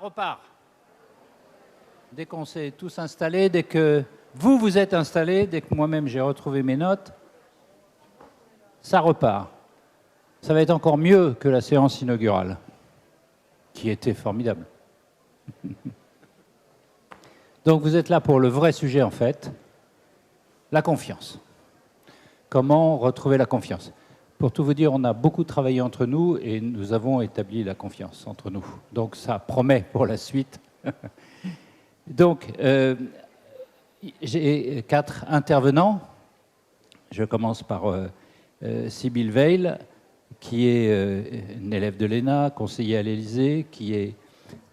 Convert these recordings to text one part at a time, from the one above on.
repart. Dès qu'on s'est tous installés, dès que vous vous êtes installés, dès que moi-même j'ai retrouvé mes notes, ça repart. Ça va être encore mieux que la séance inaugurale, qui était formidable. Donc vous êtes là pour le vrai sujet en fait, la confiance. Comment retrouver la confiance? Pour tout vous dire, on a beaucoup travaillé entre nous et nous avons établi la confiance entre nous. Donc ça promet pour la suite. Donc, j'ai 4 intervenants. Je commence par Sybille Veil, qui est une élève de l'ENA, conseiller à l'Élysée, qui est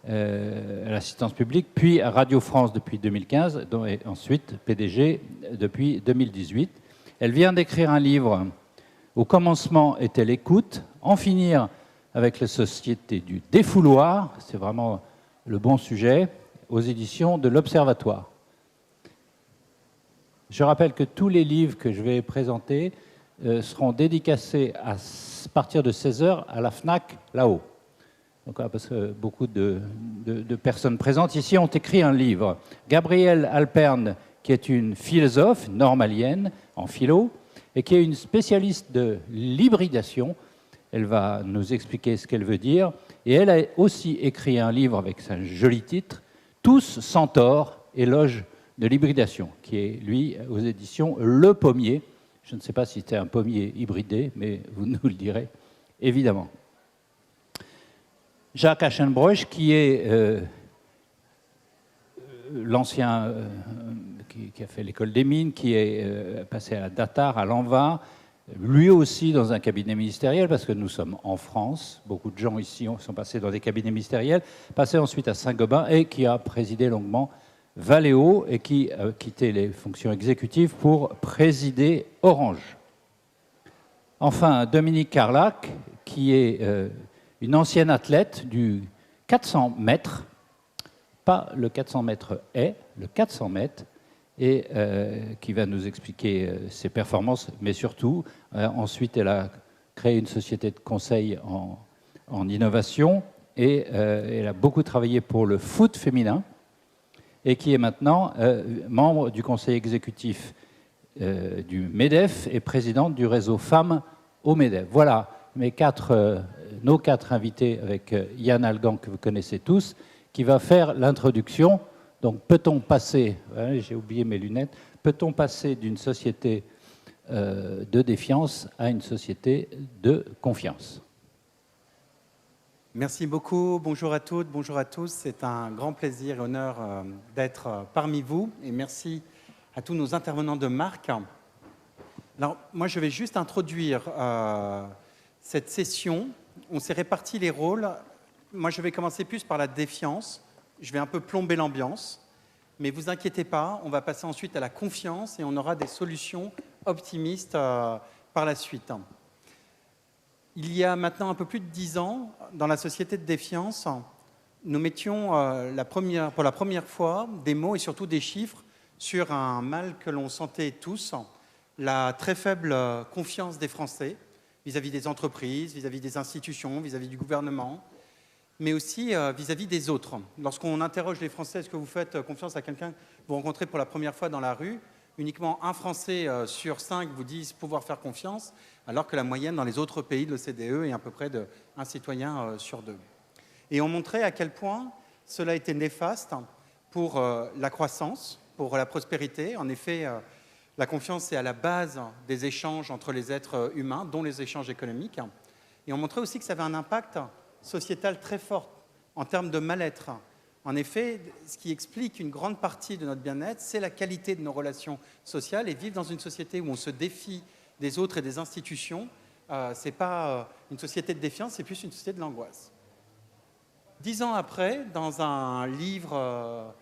à l'assistance publique, puis à Radio France depuis 2015, et ensuite PDG depuis 2018. Elle vient d'écrire un livre, Au commencement était l'écoute, en finir avec la société du défouloir, c'est vraiment le bon sujet, aux éditions de l'Observatoire. Je rappelle que tous les livres que je vais présenter seront dédicacés à partir de 16h à la FNAC, là-haut. Donc, parce que beaucoup de personnes présentes ici ont écrit un livre. Gabrielle Alperne, qui est une philosophe normalienne en philo, et qui est une spécialiste de l'hybridation. Elle va nous expliquer ce qu'elle veut dire. Et elle a aussi écrit un livre avec un joli titre, Tous centaures, éloge de l'hybridation, qui est, lui, aux éditions Le Pommier. Je ne sais pas si c'était un pommier hybridé, mais vous nous le direz, évidemment. Jacques Aschenbroich, qui est l'ancien qui a fait l'école des mines, qui est passé à la Datar, à l'ANVA, lui aussi dans un cabinet ministériel, parce que nous sommes en France, beaucoup de gens ici sont passés dans des cabinets ministériels, passé ensuite à Saint-Gobain et qui a présidé longuement Valeo et qui a quitté les fonctions exécutives pour présider Orange. Enfin, Dominique Carlac, qui est une ancienne athlète du 400 mètres, pas le 400 mètres haies, le 400 mètres, et qui va nous expliquer ses performances, mais surtout, ensuite, elle a créé une société de conseil en innovation, et elle a beaucoup travaillé pour le foot féminin, et qui est maintenant membre du conseil exécutif du MEDEF et présidente du réseau Femmes au MEDEF. Voilà nos 4 invités avec Yann Algan, que vous connaissez tous, qui va faire l'introduction. Donc, peut-on passer, j'ai oublié mes lunettes, peut-on passer d'une société de défiance à une société de confiance? Merci beaucoup. Bonjour à toutes, bonjour à tous. C'est un grand plaisir et honneur d'être parmi vous. Et merci à tous nos intervenants de marque. Alors, moi, je vais juste introduire cette session. On s'est réparti les rôles. Moi, je vais commencer plus par la défiance. Je vais un peu plomber l'ambiance. Mais vous inquiétez pas, on va passer ensuite à la confiance et on aura des solutions optimistes par la suite. Il y a maintenant un peu plus de 10 ans, dans la société de défiance, nous mettions pour la première fois des mots et surtout des chiffres sur un mal que l'on sentait tous, la très faible confiance des Français vis-à-vis des entreprises, vis-à-vis des institutions, vis-à-vis du gouvernement, mais aussi vis-à-vis des autres. Lorsqu'on interroge les Français, est-ce que vous faites confiance à quelqu'un que vous rencontrez pour la première fois dans la rue, uniquement un Français sur 5 vous disent pouvoir faire confiance, alors que la moyenne dans les autres pays de l'OCDE est à peu près d'un citoyen sur 2. Et on montrait à quel point cela était néfaste pour la croissance, pour la prospérité. En effet, la confiance est à la base des échanges entre les êtres humains, dont les échanges économiques. Et on montrait aussi que ça avait un impact sociétal très fort en termes de mal-être. En effet, ce qui explique une grande partie de notre bien-être, c'est la qualité de nos relations sociales. Et vivre dans une société où on se défie des autres et des institutions, ce n'est pas une société de défiance, c'est plus une société de l'angoisse. 10 ans après, dans un livre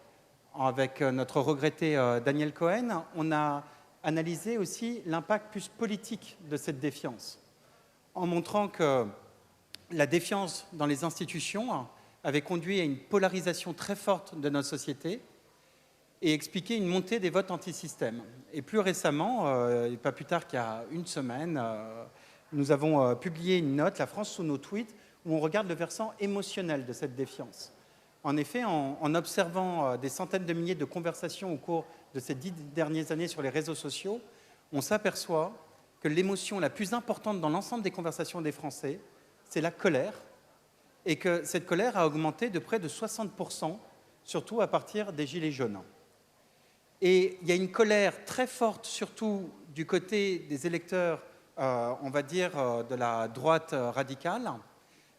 avec notre regretté Daniel Cohen, on a analysé aussi l'impact plus politique de cette défiance, en montrant que la défiance dans les institutions avait conduit à une polarisation très forte de notre société et expliqué une montée des votes anti-système. Et plus récemment, et pas plus tard qu'il y a une semaine, nous avons publié une note, La France sous nos tweets, où on regarde le versant émotionnel de cette défiance. En effet, en observant des centaines de milliers de conversations au cours de ces 10 dernières années sur les réseaux sociaux, on s'aperçoit que l'émotion la plus importante dans l'ensemble des conversations des Français, c'est la colère, et que cette colère a augmenté de près de 60%, surtout à partir des Gilets jaunes. Et il y a une colère très forte, surtout du côté des électeurs, on va dire, de la droite radicale,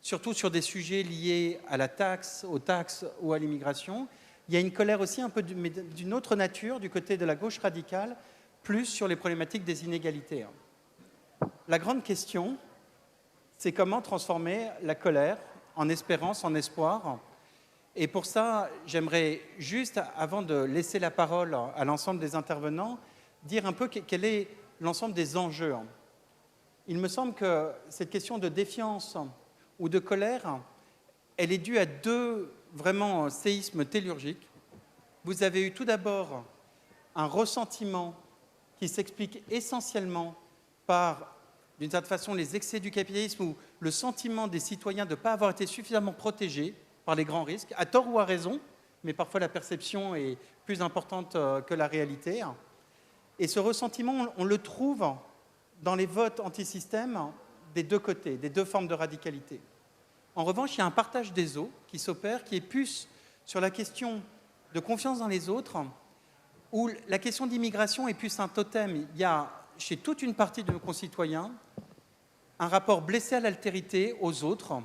surtout sur des sujets liés à la taxe, aux taxes ou à l'immigration. Il y a une colère aussi un peu d'une autre nature du côté de la gauche radicale, plus sur les problématiques des inégalités. La grande question, c'est comment transformer la colère en espérance, en espoir. Et pour ça, j'aimerais juste, avant de laisser la parole à l'ensemble des intervenants, dire un peu quel est l'ensemble des enjeux. Il me semble que cette question de défiance ou de colère, elle est due à deux vraiment séismes tellurgiques. Vous avez eu tout d'abord un ressentiment qui s'explique essentiellement par, d'une certaine façon, les excès du capitalisme ou le sentiment des citoyens de ne pas avoir été suffisamment protégés par les grands risques, à tort ou à raison, mais parfois la perception est plus importante que la réalité. Et ce ressentiment, on le trouve dans les votes anti-système des deux côtés, des deux formes de radicalité. En revanche, il y a un partage des eaux qui s'opère, qui est plus sur la question de confiance dans les autres, où la question d'immigration est plus un totem. Il y a, chez toute une partie de nos concitoyens, un rapport blessé à l'altérité, aux autres,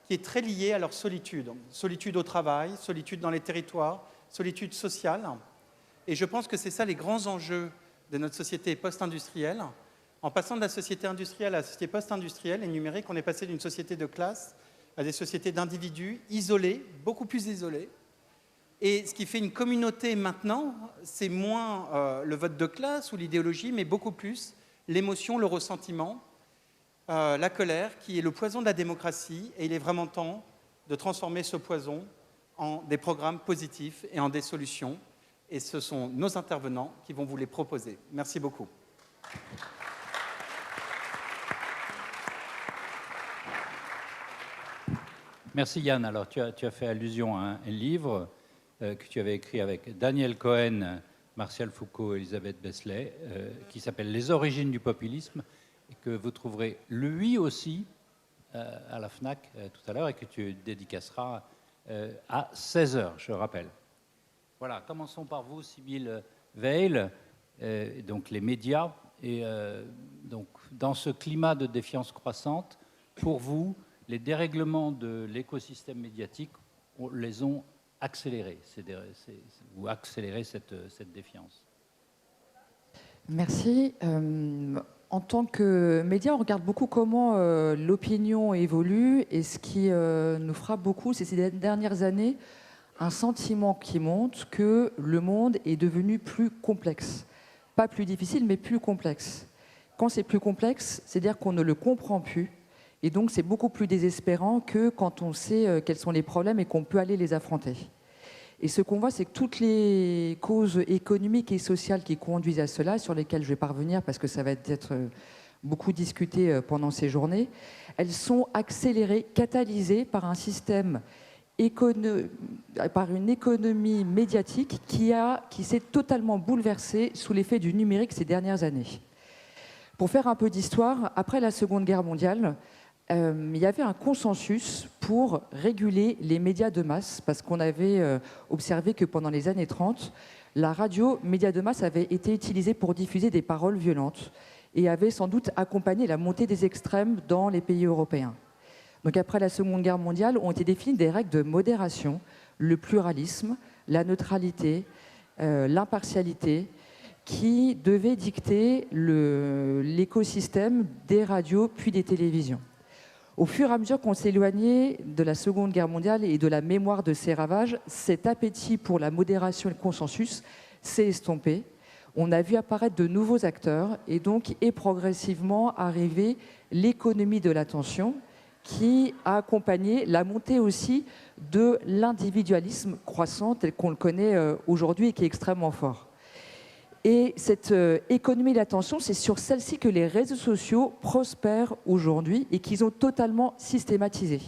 qui est très lié à leur solitude. Solitude au travail, solitude dans les territoires, solitude sociale. Et je pense que c'est ça les grands enjeux de notre société post-industrielle. En passant de la société industrielle à la société post-industrielle et numérique, on est passé d'une société de classe à des sociétés d'individus isolés, beaucoup plus isolés. Et ce qui fait une communauté maintenant, c'est moins le vote de classe ou l'idéologie, mais beaucoup plus l'émotion, le ressentiment, la colère, qui est le poison de la démocratie. Et il est vraiment temps de transformer ce poison en des programmes positifs et en des solutions. Et ce sont nos intervenants qui vont vous les proposer. Merci beaucoup. Merci Yann. Alors tu as fait allusion à un livre que tu avais écrit avec Daniel Cohen, Martial Foucault et Elisabeth Beslay, qui s'appelle « Les origines du populisme » et que vous trouverez lui aussi à la FNAC tout à l'heure et que tu dédicaceras à 16h, je rappelle. Voilà, commençons par vous, Sybille Veil, donc les médias. Et donc, dans ce climat de défiance croissante, pour vous, les dérèglements de l'écosystème médiatique les ont accélérés, ou accéléré cette défiance. Merci. En tant que média, on regarde beaucoup comment l'opinion évolue, et ce qui nous frappe beaucoup, c'est ces dernières années, un sentiment qui monte que le monde est devenu plus complexe. Pas plus difficile, mais plus complexe. Quand c'est plus complexe, c'est-à-dire qu'on ne le comprend plus, et donc c'est beaucoup plus désespérant que quand on sait quels sont les problèmes et qu'on peut aller les affronter. Et ce qu'on voit, c'est que toutes les causes économiques et sociales qui conduisent à cela, sur lesquelles je vais parvenir parce que ça va être beaucoup discuté pendant ces journées, elles sont accélérées, catalysées par un système, par une économie médiatique qui s'est totalement bouleversée sous l'effet du numérique ces dernières années. Pour faire un peu d'histoire, après la Seconde Guerre mondiale, il y avait un consensus pour réguler les médias de masse, parce qu'on avait observé que pendant les années 30, la radio, média de masse, avait été utilisée pour diffuser des paroles violentes et avait sans doute accompagné la montée des extrêmes dans les pays européens. Donc après la Seconde Guerre mondiale, ont été définies des règles de modération, le pluralisme, la neutralité, l'impartialité, qui devaient dicter l'écosystème des radios puis des télévisions. Au fur et à mesure qu'on s'éloignait de la Seconde Guerre mondiale et de la mémoire de ses ravages, cet appétit pour la modération et le consensus s'est estompé. On a vu apparaître de nouveaux acteurs et donc est progressivement arrivée l'économie de l'attention qui a accompagné la montée aussi de l'individualisme croissant tel qu'on le connaît aujourd'hui et qui est extrêmement fort. Et cette économie de l'attention, c'est sur celle-ci que les réseaux sociaux prospèrent aujourd'hui et qu'ils ont totalement systématisé.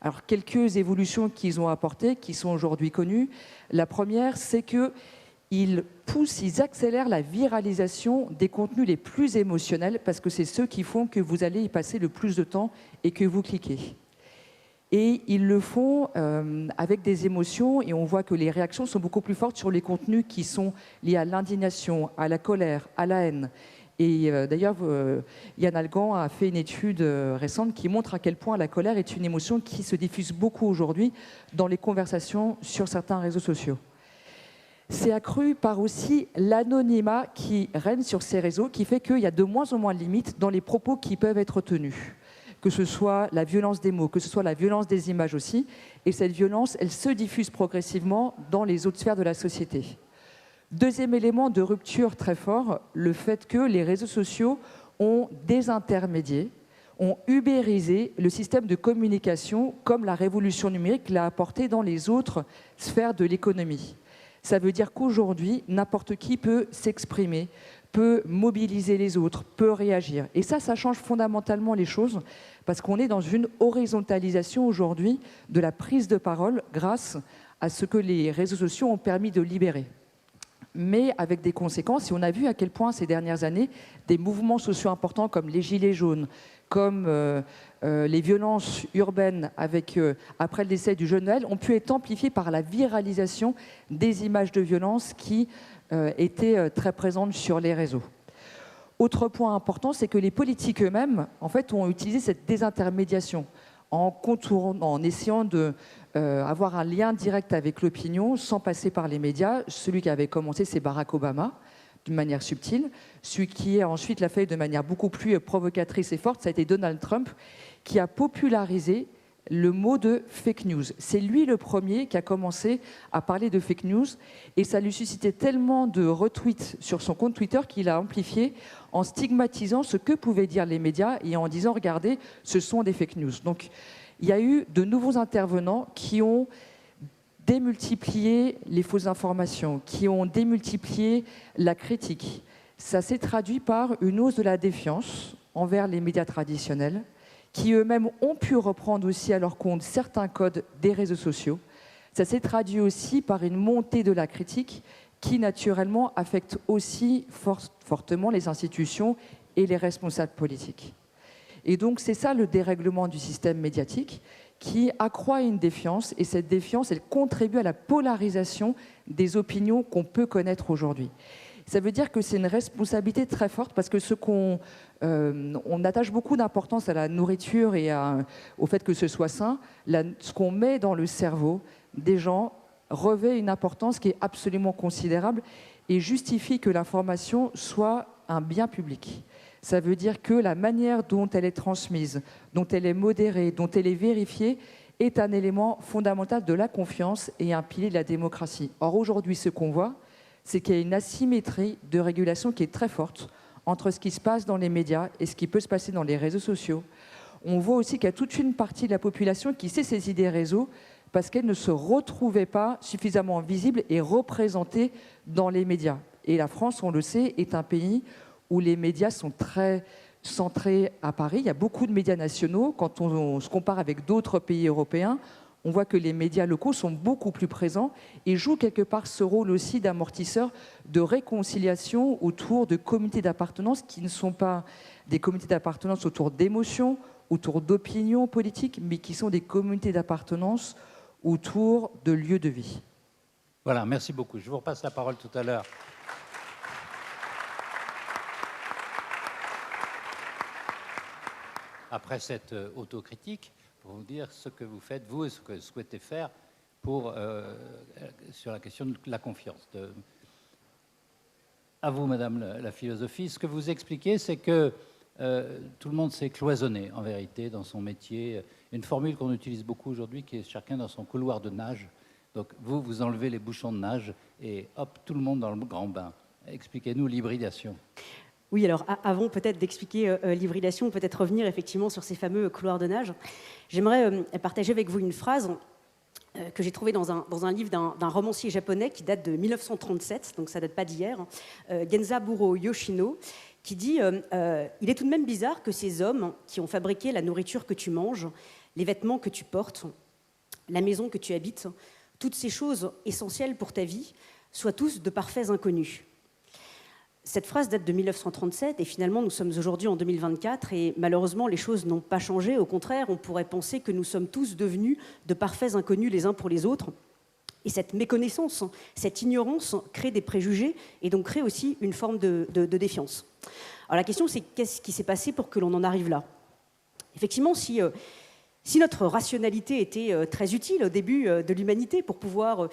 Alors, quelques évolutions qu'ils ont apportées, qui sont aujourd'hui connues. La première, c'est qu'ils poussent, ils accélèrent la viralisation des contenus les plus émotionnels, parce que c'est ceux qui font que vous allez y passer le plus de temps et que vous cliquez. Et ils le font avec des émotions, et on voit que les réactions sont beaucoup plus fortes sur les contenus qui sont liés à l'indignation, à la colère, à la haine. Et d'ailleurs, Yann Algan a fait une étude récente qui montre à quel point la colère est une émotion qui se diffuse beaucoup aujourd'hui dans les conversations sur certains réseaux sociaux. C'est accru par aussi l'anonymat qui règne sur ces réseaux, qui fait qu'il y a de moins en moins de limites dans les propos qui peuvent être tenus. Que ce soit la violence des mots, que ce soit la violence des images aussi. Et cette violence, elle se diffuse progressivement dans les autres sphères de la société. Deuxième élément de rupture très fort, le fait que les réseaux sociaux ont désintermédié, ont ubérisé le système de communication comme la révolution numérique l'a apporté dans les autres sphères de l'économie. Ça veut dire qu'aujourd'hui, n'importe qui peut s'exprimer, peut mobiliser les autres, peut réagir. Et ça change fondamentalement les choses, parce qu'on est dans une horizontalisation aujourd'hui de la prise de parole grâce à ce que les réseaux sociaux ont permis de libérer. Mais avec des conséquences, et on a vu à quel point ces dernières années, des mouvements sociaux importants comme les Gilets jaunes, comme les violences urbaines après le décès du jeune Noël, ont pu être amplifiés par la viralisation des images de violence qui étaient très présentes sur les réseaux. Autre point important, c'est que les politiques eux-mêmes, en fait, ont utilisé cette désintermédiation en essayant d'avoir un lien direct avec l'opinion sans passer par les médias. Celui qui avait commencé, c'est Barack Obama, d'une manière subtile. Celui qui ensuite l'a fait de manière beaucoup plus provocatrice et forte, ça a été Donald Trump, qui a popularisé le mot de fake news. C'est lui le premier qui a commencé à parler de fake news, et ça lui suscitait tellement de retweets sur son compte Twitter qu'il a amplifié en stigmatisant ce que pouvaient dire les médias et en disant « regardez, ce sont des fake news ». Donc il y a eu de nouveaux intervenants qui ont démultiplié les fausses informations, qui ont démultiplié la critique. Ça s'est traduit par une hausse de la défiance envers les médias traditionnels, qui eux-mêmes ont pu reprendre aussi à leur compte certains codes des réseaux sociaux. Ça s'est traduit aussi par une montée de la critique qui, naturellement, affecte aussi fortement les institutions et les responsables politiques. Et donc, c'est ça le dérèglement du système médiatique qui accroît une défiance, et cette défiance, elle contribue à la polarisation des opinions qu'on peut connaître aujourd'hui. Ça veut dire que c'est une responsabilité très forte, parce que on attache beaucoup d'importance à la nourriture et au fait que ce soit sain. Ce qu'on met dans le cerveau des gens revêt une importance qui est absolument considérable et justifie que l'information soit un bien public. Ça veut dire que la manière dont elle est transmise, dont elle est modérée, dont elle est vérifiée, est un élément fondamental de la confiance et un pilier de la démocratie. Or, aujourd'hui, ce qu'on voit, c'est qu'il y a une asymétrie de régulation qui est très forte entre ce qui se passe dans les médias et ce qui peut se passer dans les réseaux sociaux. On voit aussi qu'il y a toute une partie de la population qui s'est saisie des réseaux parce qu'elle ne se retrouvait pas suffisamment visible et représentée dans les médias. Et la France, on le sait, est un pays où les médias sont très centrés à Paris. Il y a beaucoup de médias nationaux. Quand on se compare avec d'autres pays européens, on voit que les médias locaux sont beaucoup plus présents et jouent quelque part ce rôle aussi d'amortisseur de réconciliation autour de communautés d'appartenance qui ne sont pas des communautés d'appartenance autour d'émotions, autour d'opinions politiques, mais qui sont des communautés d'appartenance autour de lieux de vie. Voilà, merci beaucoup. Je vous repasse la parole tout à l'heure. Après cette autocritique, pour vous dire ce que vous faites, vous, et ce que vous souhaitez faire sur la question de la confiance. À vous, Madame la philosophie. Ce que vous expliquez, c'est que tout le monde s'est cloisonné, en vérité, dans son métier. Une formule qu'on utilise beaucoup aujourd'hui, qui est chacun dans son couloir de nage. Donc, vous enlevez les bouchons de nage et hop, tout le monde dans le grand bain. Expliquez-nous l'hybridation. Oui, alors avant peut-être d'expliquer l'hybridation, peut-être revenir effectivement sur ces fameux couloirs de nage. J'aimerais partager avec vous une phrase que j'ai trouvée dans un livre d'un romancier japonais qui date de 1937, donc ça ne date pas d'hier, Genzaburo Yoshino, qui dit « Il est tout de même bizarre que ces hommes qui ont fabriqué la nourriture que tu manges les vêtements que tu portes, la maison que tu habites, toutes ces choses essentielles pour ta vie, soient tous de parfaits inconnus. Cette phrase date de 1937 et finalement nous sommes aujourd'hui en 2024 et malheureusement les choses n'ont pas changé. Au contraire, on pourrait penser que nous sommes tous devenus de parfaits inconnus les uns pour les autres. Et cette méconnaissance, cette ignorance crée des préjugés et donc crée aussi une forme de défiance. Alors la question c'est qu'est-ce qui s'est passé pour que l'on en arrive là ? Effectivement, si notre rationalité était très utile au début de l'humanité pour pouvoir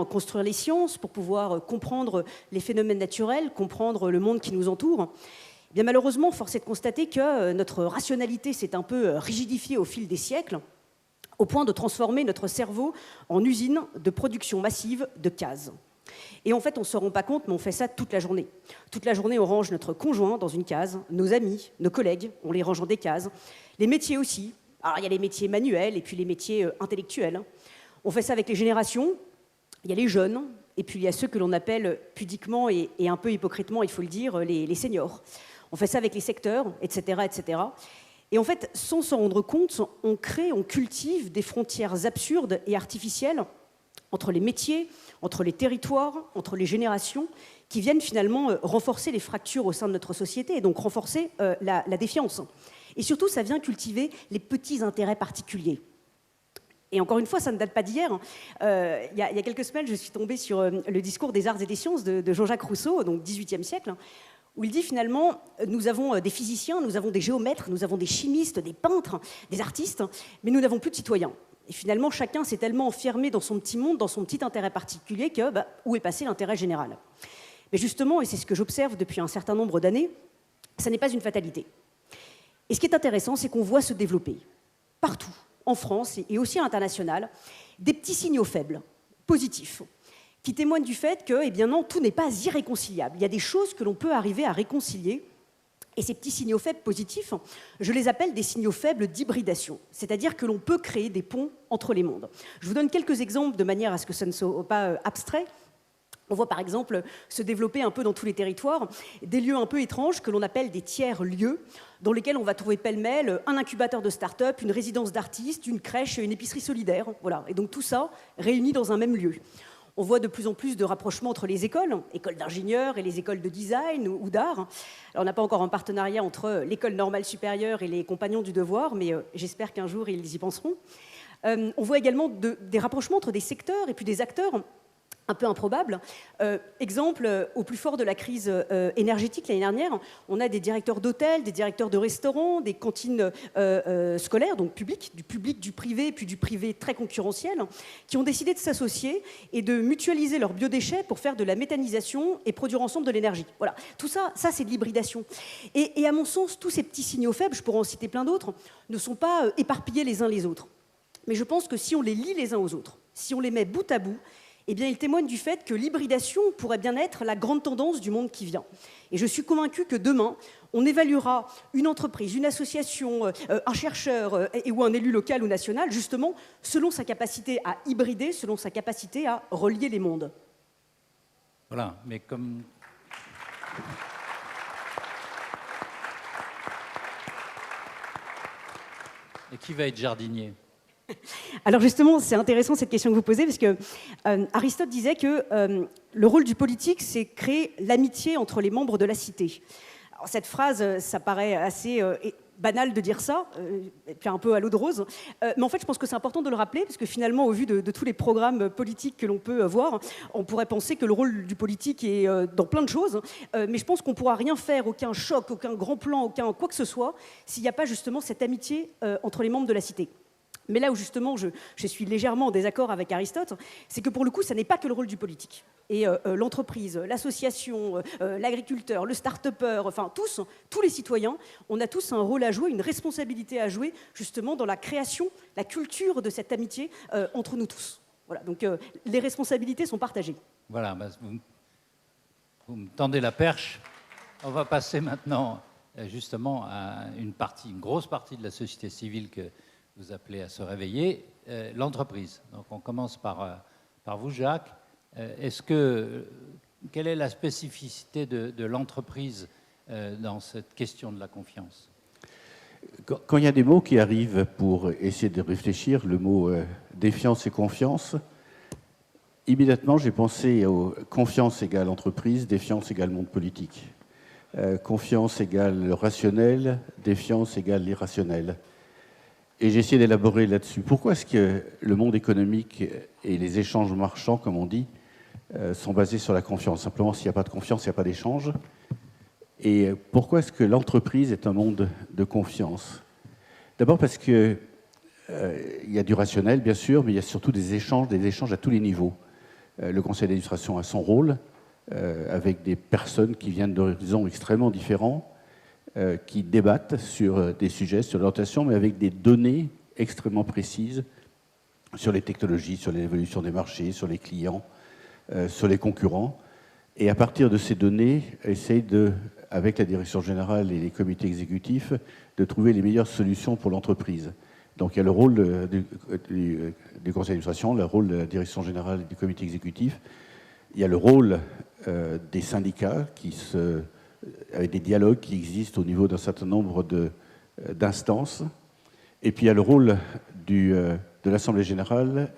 construire les sciences, pour pouvoir comprendre les phénomènes naturels, comprendre le monde qui nous entoure, bien malheureusement, force est de constater que notre rationalité s'est un peu rigidifiée au fil des siècles, au point de transformer notre cerveau en usine de production massive de cases. Et en fait, on ne se rend pas compte, mais on fait ça toute la journée. Toute la journée, on range notre conjoint dans une case, nos amis, nos collègues, on les range dans des cases, les métiers aussi. Alors, il y a les métiers manuels et puis les métiers intellectuels. On fait ça avec les générations. Il y a les jeunes et puis il y a ceux que l'on appelle pudiquement et un peu hypocritement, il faut le dire, les seniors. On fait ça avec les secteurs, etc., etc. Et en fait, sans s'en rendre compte, on cultive des frontières absurdes et artificielles entre les métiers, entre les territoires, entre les générations, qui viennent finalement renforcer les fractures au sein de notre société et donc renforcer la défiance. Et surtout, ça vient cultiver les petits intérêts particuliers. Et encore une fois, ça ne date pas d'hier. Il y a quelques semaines, je suis tombée sur le discours des arts et des sciences de Jean-Jacques Rousseau, donc XVIIIe siècle, où il dit finalement, nous avons des physiciens, nous avons des géomètres, nous avons des chimistes, des peintres, des artistes, mais nous n'avons plus de citoyens. Et finalement, chacun s'est tellement enfermé dans son petit monde, dans son petit intérêt particulier, que où est passé l'intérêt général ? Mais justement, et c'est ce que j'observe depuis un certain nombre d'années, ça n'est pas une fatalité. Et ce qui est intéressant, c'est qu'on voit se développer partout, en France et aussi à l'international, des petits signaux faibles, positifs, qui témoignent du fait que, eh bien non, tout n'est pas irréconciliable. Il y a des choses que l'on peut arriver à réconcilier. Et ces petits signaux faibles positifs, je les appelle des signaux faibles d'hybridation, c'est-à-dire que l'on peut créer des ponts entre les mondes. Je vous donne quelques exemples de manière à ce que ça ne soit pas abstrait. On voit par exemple se développer un peu dans tous les territoires des lieux un peu étranges que l'on appelle des tiers-lieux, dans lesquels on va trouver pêle-mêle un incubateur de start-up, une résidence d'artistes, une crèche et une épicerie solidaire. Voilà. Et donc tout ça réuni dans un même lieu. On voit de plus en plus de rapprochements entre les écoles d'ingénieurs et les écoles de design ou d'art. Alors, on n'a pas encore un partenariat entre l'école normale supérieure et les compagnons du devoir, mais j'espère qu'un jour ils y penseront. On voit également des rapprochements entre des secteurs et puis des acteurs un peu improbable. Exemple, au plus fort de la crise énergétique l'année dernière, on a des directeurs d'hôtels, des directeurs de restaurants, des cantines scolaires, donc publiques, du privé, puis du privé très concurrentiel, qui ont décidé de s'associer et de mutualiser leurs biodéchets pour faire de la méthanisation et produire ensemble de l'énergie. Voilà, tout ça c'est de l'hybridation. Et à mon sens, tous ces petits signaux faibles, je pourrais en citer plein d'autres, ne sont pas éparpillés les uns les autres. Mais je pense que si on les lie les uns aux autres, si on les met bout à bout, eh bien, il témoigne du fait que l'hybridation pourrait bien être la grande tendance du monde qui vient. Et je suis convaincue que demain, on évaluera une entreprise, une association, un chercheur ou un élu local ou national, justement, selon sa capacité à hybrider, selon sa capacité à relier les mondes. Voilà, mais comme... Et qui va être jardinier ? Alors justement, c'est intéressant cette question que vous posez, parce que Aristote disait que le rôle du politique, c'est créer l'amitié entre les membres de la cité. Alors cette phrase, ça paraît assez banal de dire ça, et puis un peu à l'eau de rose, mais en fait, je pense que c'est important de le rappeler, parce que finalement, au vu de tous les programmes politiques que l'on peut voir, on pourrait penser que le rôle du politique est dans plein de choses, mais je pense qu'on ne pourra rien faire, aucun choc, aucun grand plan, aucun quoi que ce soit, s'il n'y a pas justement cette amitié entre les membres de la cité. Mais là où justement je suis légèrement en désaccord avec Aristote, c'est que pour le coup, ça n'est pas que le rôle du politique. Et l'entreprise, l'association, l'agriculteur, le start-upper, enfin tous les citoyens, on a tous un rôle à jouer, une responsabilité à jouer justement dans la création, la culture de cette amitié entre nous tous. Voilà, donc les responsabilités sont partagées. Voilà, vous me tendez la perche. On va passer maintenant justement à une grosse partie de la société civile que vous appelez à se réveiller, l'entreprise. Donc on commence par vous, Jacques. Quelle est la spécificité de l'entreprise dans cette question de la confiance ? Quand il y a des mots qui arrivent pour essayer de réfléchir, le mot défiance et confiance, immédiatement j'ai pensé aux confiance égale entreprise, défiance égale monde politique. Confiance égale rationnel, défiance égale l'irrationnel. Et j'ai essayé d'élaborer là-dessus. Pourquoi est-ce que le monde économique et les échanges marchands, comme on dit, sont basés sur la confiance? Simplement, s'il n'y a pas de confiance, il n'y a pas d'échange. Et pourquoi est-ce que l'entreprise est un monde de confiance? D'abord parce qu'il y a du rationnel, bien sûr, mais il y a surtout des échanges à tous les niveaux. Le conseil d'administration a son rôle, avec des personnes qui viennent d'horizons extrêmement différents, qui débattent sur des sujets, sur l'orientation, mais avec des données extrêmement précises sur les technologies, sur l'évolution des marchés, sur les clients, sur les concurrents. Et à partir de ces données, essaye avec la direction générale et les comités exécutifs, de trouver les meilleures solutions pour l'entreprise. Donc il y a le rôle du conseil d'administration, le rôle de la direction générale et du comité exécutif. Il y a le rôle des syndicats, avec des dialogues qui existent au niveau d'un certain nombre d'instances. Et puis il y a le rôle de l'Assemblée générale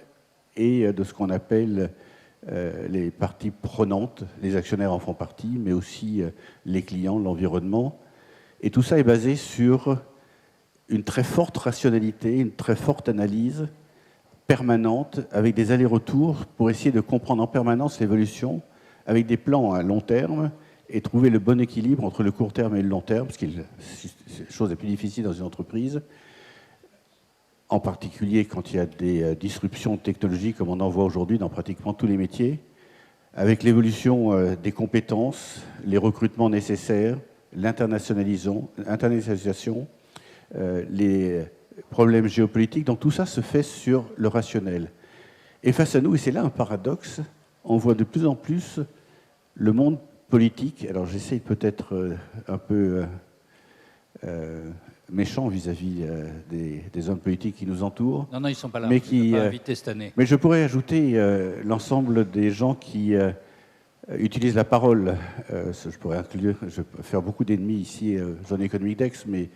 et de ce qu'on appelle les parties prenantes. Les actionnaires en font partie, mais aussi les clients, l'environnement. Et tout ça est basé sur une très forte rationalité, une très forte analyse permanente, avec des allers-retours pour essayer de comprendre en permanence l'évolution, avec des plans à long terme, et trouver le bon équilibre entre le court terme et le long terme, parce que c'est la chose la plus difficile dans une entreprise, en particulier quand il y a des disruptions technologiques comme on en voit aujourd'hui dans pratiquement tous les métiers, avec l'évolution des compétences, les recrutements nécessaires, l'internationalisation, les problèmes géopolitiques. Donc tout ça se fait sur le rationnel. Et face à nous, et c'est là un paradoxe, on voit de plus en plus le monde politique. Alors j'essaye peut-être un peu méchant vis-à-vis des hommes politiques qui nous entourent. Non, ils ne sont pas là. Mais ils ne sont pas invités cette année. Mais je pourrais ajouter l'ensemble des gens qui utilisent la parole. Je pourrais inclure, je peux faire beaucoup d'ennemis ici, zone économique d'Aix, mais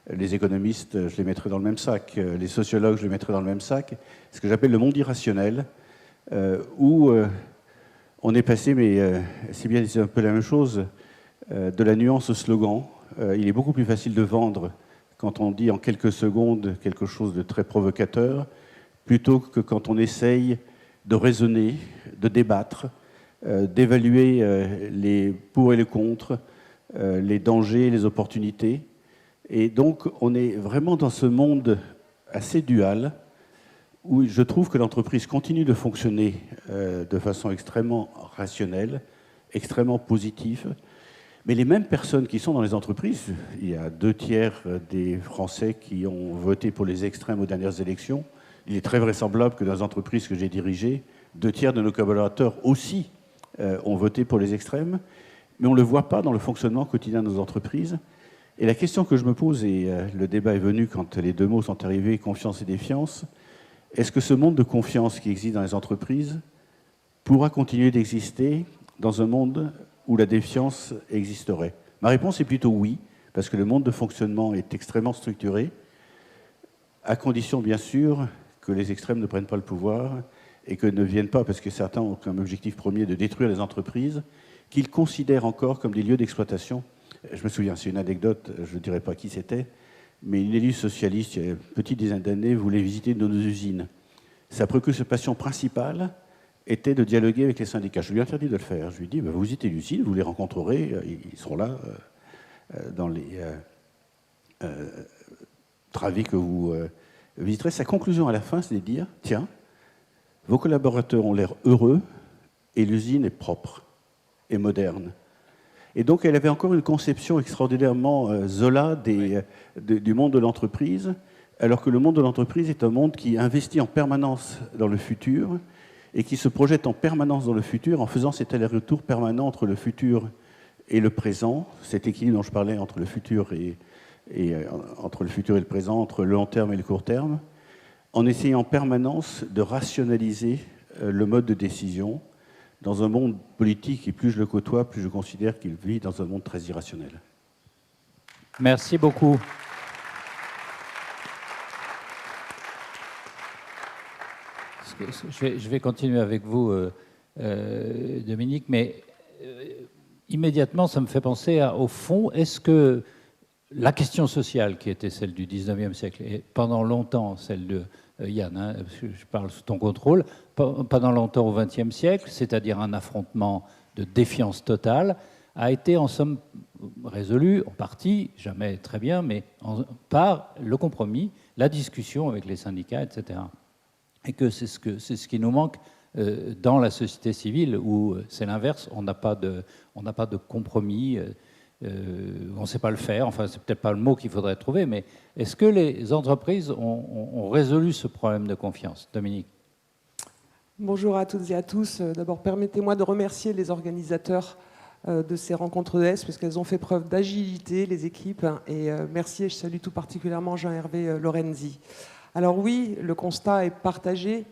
les économistes, je les mettrais dans le même sac. Les sociologues, je les mettrais dans le même sac. Ce que j'appelle le monde irrationnel, où on est passé, mais c'est bien, c'est un peu la même chose, de la nuance au slogan. Il est beaucoup plus facile de vendre quand on dit en quelques secondes quelque chose de très provocateur, plutôt que quand on essaye de raisonner, de débattre, d'évaluer les pour et les contre, les dangers, les opportunités. Et donc, on est vraiment dans ce monde assez dual, où je trouve que l'entreprise continue de fonctionner de façon extrêmement rationnelle, extrêmement positive. Mais les mêmes personnes qui sont dans les entreprises, il y a 2/3 des Français qui ont voté pour les extrêmes aux dernières élections. Il est très vraisemblable que dans les entreprises que j'ai dirigées, 2/3 de nos collaborateurs aussi ont voté pour les extrêmes. Mais on ne le voit pas dans le fonctionnement quotidien de nos entreprises. Et la question que je me pose, et le débat est venu quand les deux mots sont arrivés, confiance et défiance, est-ce que ce monde de confiance qui existe dans les entreprises pourra continuer d'exister dans un monde où la défiance existerait? Ma réponse est plutôt oui, parce que le monde de fonctionnement est extrêmement structuré, à condition bien sûr que les extrêmes ne prennent pas le pouvoir et que ne viennent pas, parce que certains ont comme objectif premier de détruire les entreprises, qu'ils considèrent encore comme des lieux d'exploitation. Je me souviens, c'est une anecdote, je ne dirai pas qui c'était, mais une élue socialiste, il y a une petite dizaine d'années, voulait visiter nos usines. Sa préoccupation principale était de dialoguer avec les syndicats. Je lui ai interdit de le faire. Je lui ai dit, vous visitez l'usine, vous les rencontrerez, ils seront là dans les travis que vous visiterez. Sa conclusion à la fin, c'est de dire, tiens, vos collaborateurs ont l'air heureux et l'usine est propre et moderne. Et donc, elle avait encore une conception extraordinairement Zola du monde de l'entreprise, alors que le monde de l'entreprise est un monde qui investit en permanence dans le futur et qui se projette en permanence dans le futur en faisant cet aller-retour permanent entre le futur et le présent, cet équilibre dont je parlais entre le futur et le présent, entre le long terme et le court terme, en essayant en permanence de rationaliser le mode de décision dans un monde politique, et plus je le côtoie, plus je considère qu'il vit dans un monde très irrationnel. Merci beaucoup. je vais continuer avec vous, Dominique, mais immédiatement, ça me fait penser au fond, est-ce que la question sociale qui était celle du 19e siècle, et pendant longtemps celle de Yann, hein, parce que je parle sous ton contrôle, pendant longtemps au XXe siècle, c'est-à-dire un affrontement de défiance totale, a été en somme résolu, en partie, jamais très bien, mais par le compromis, la discussion avec les syndicats, etc. Et que c'est ce qui nous manque dans la société civile, où c'est l'inverse, on n'a pas de compromis, on ne sait pas le faire, enfin c'est peut-être pas le mot qu'il faudrait trouver, mais est-ce que les entreprises ont résolu ce problème de confiance? Dominique. Bonjour à toutes et à tous. D'abord, permettez-moi de remercier les organisateurs de ces rencontres de l'Est, parce qu'elles ont fait preuve d'agilité, les équipes, et merci, et je salue tout particulièrement Jean-Hervé Lorenzi. Alors oui, le constat est partagé.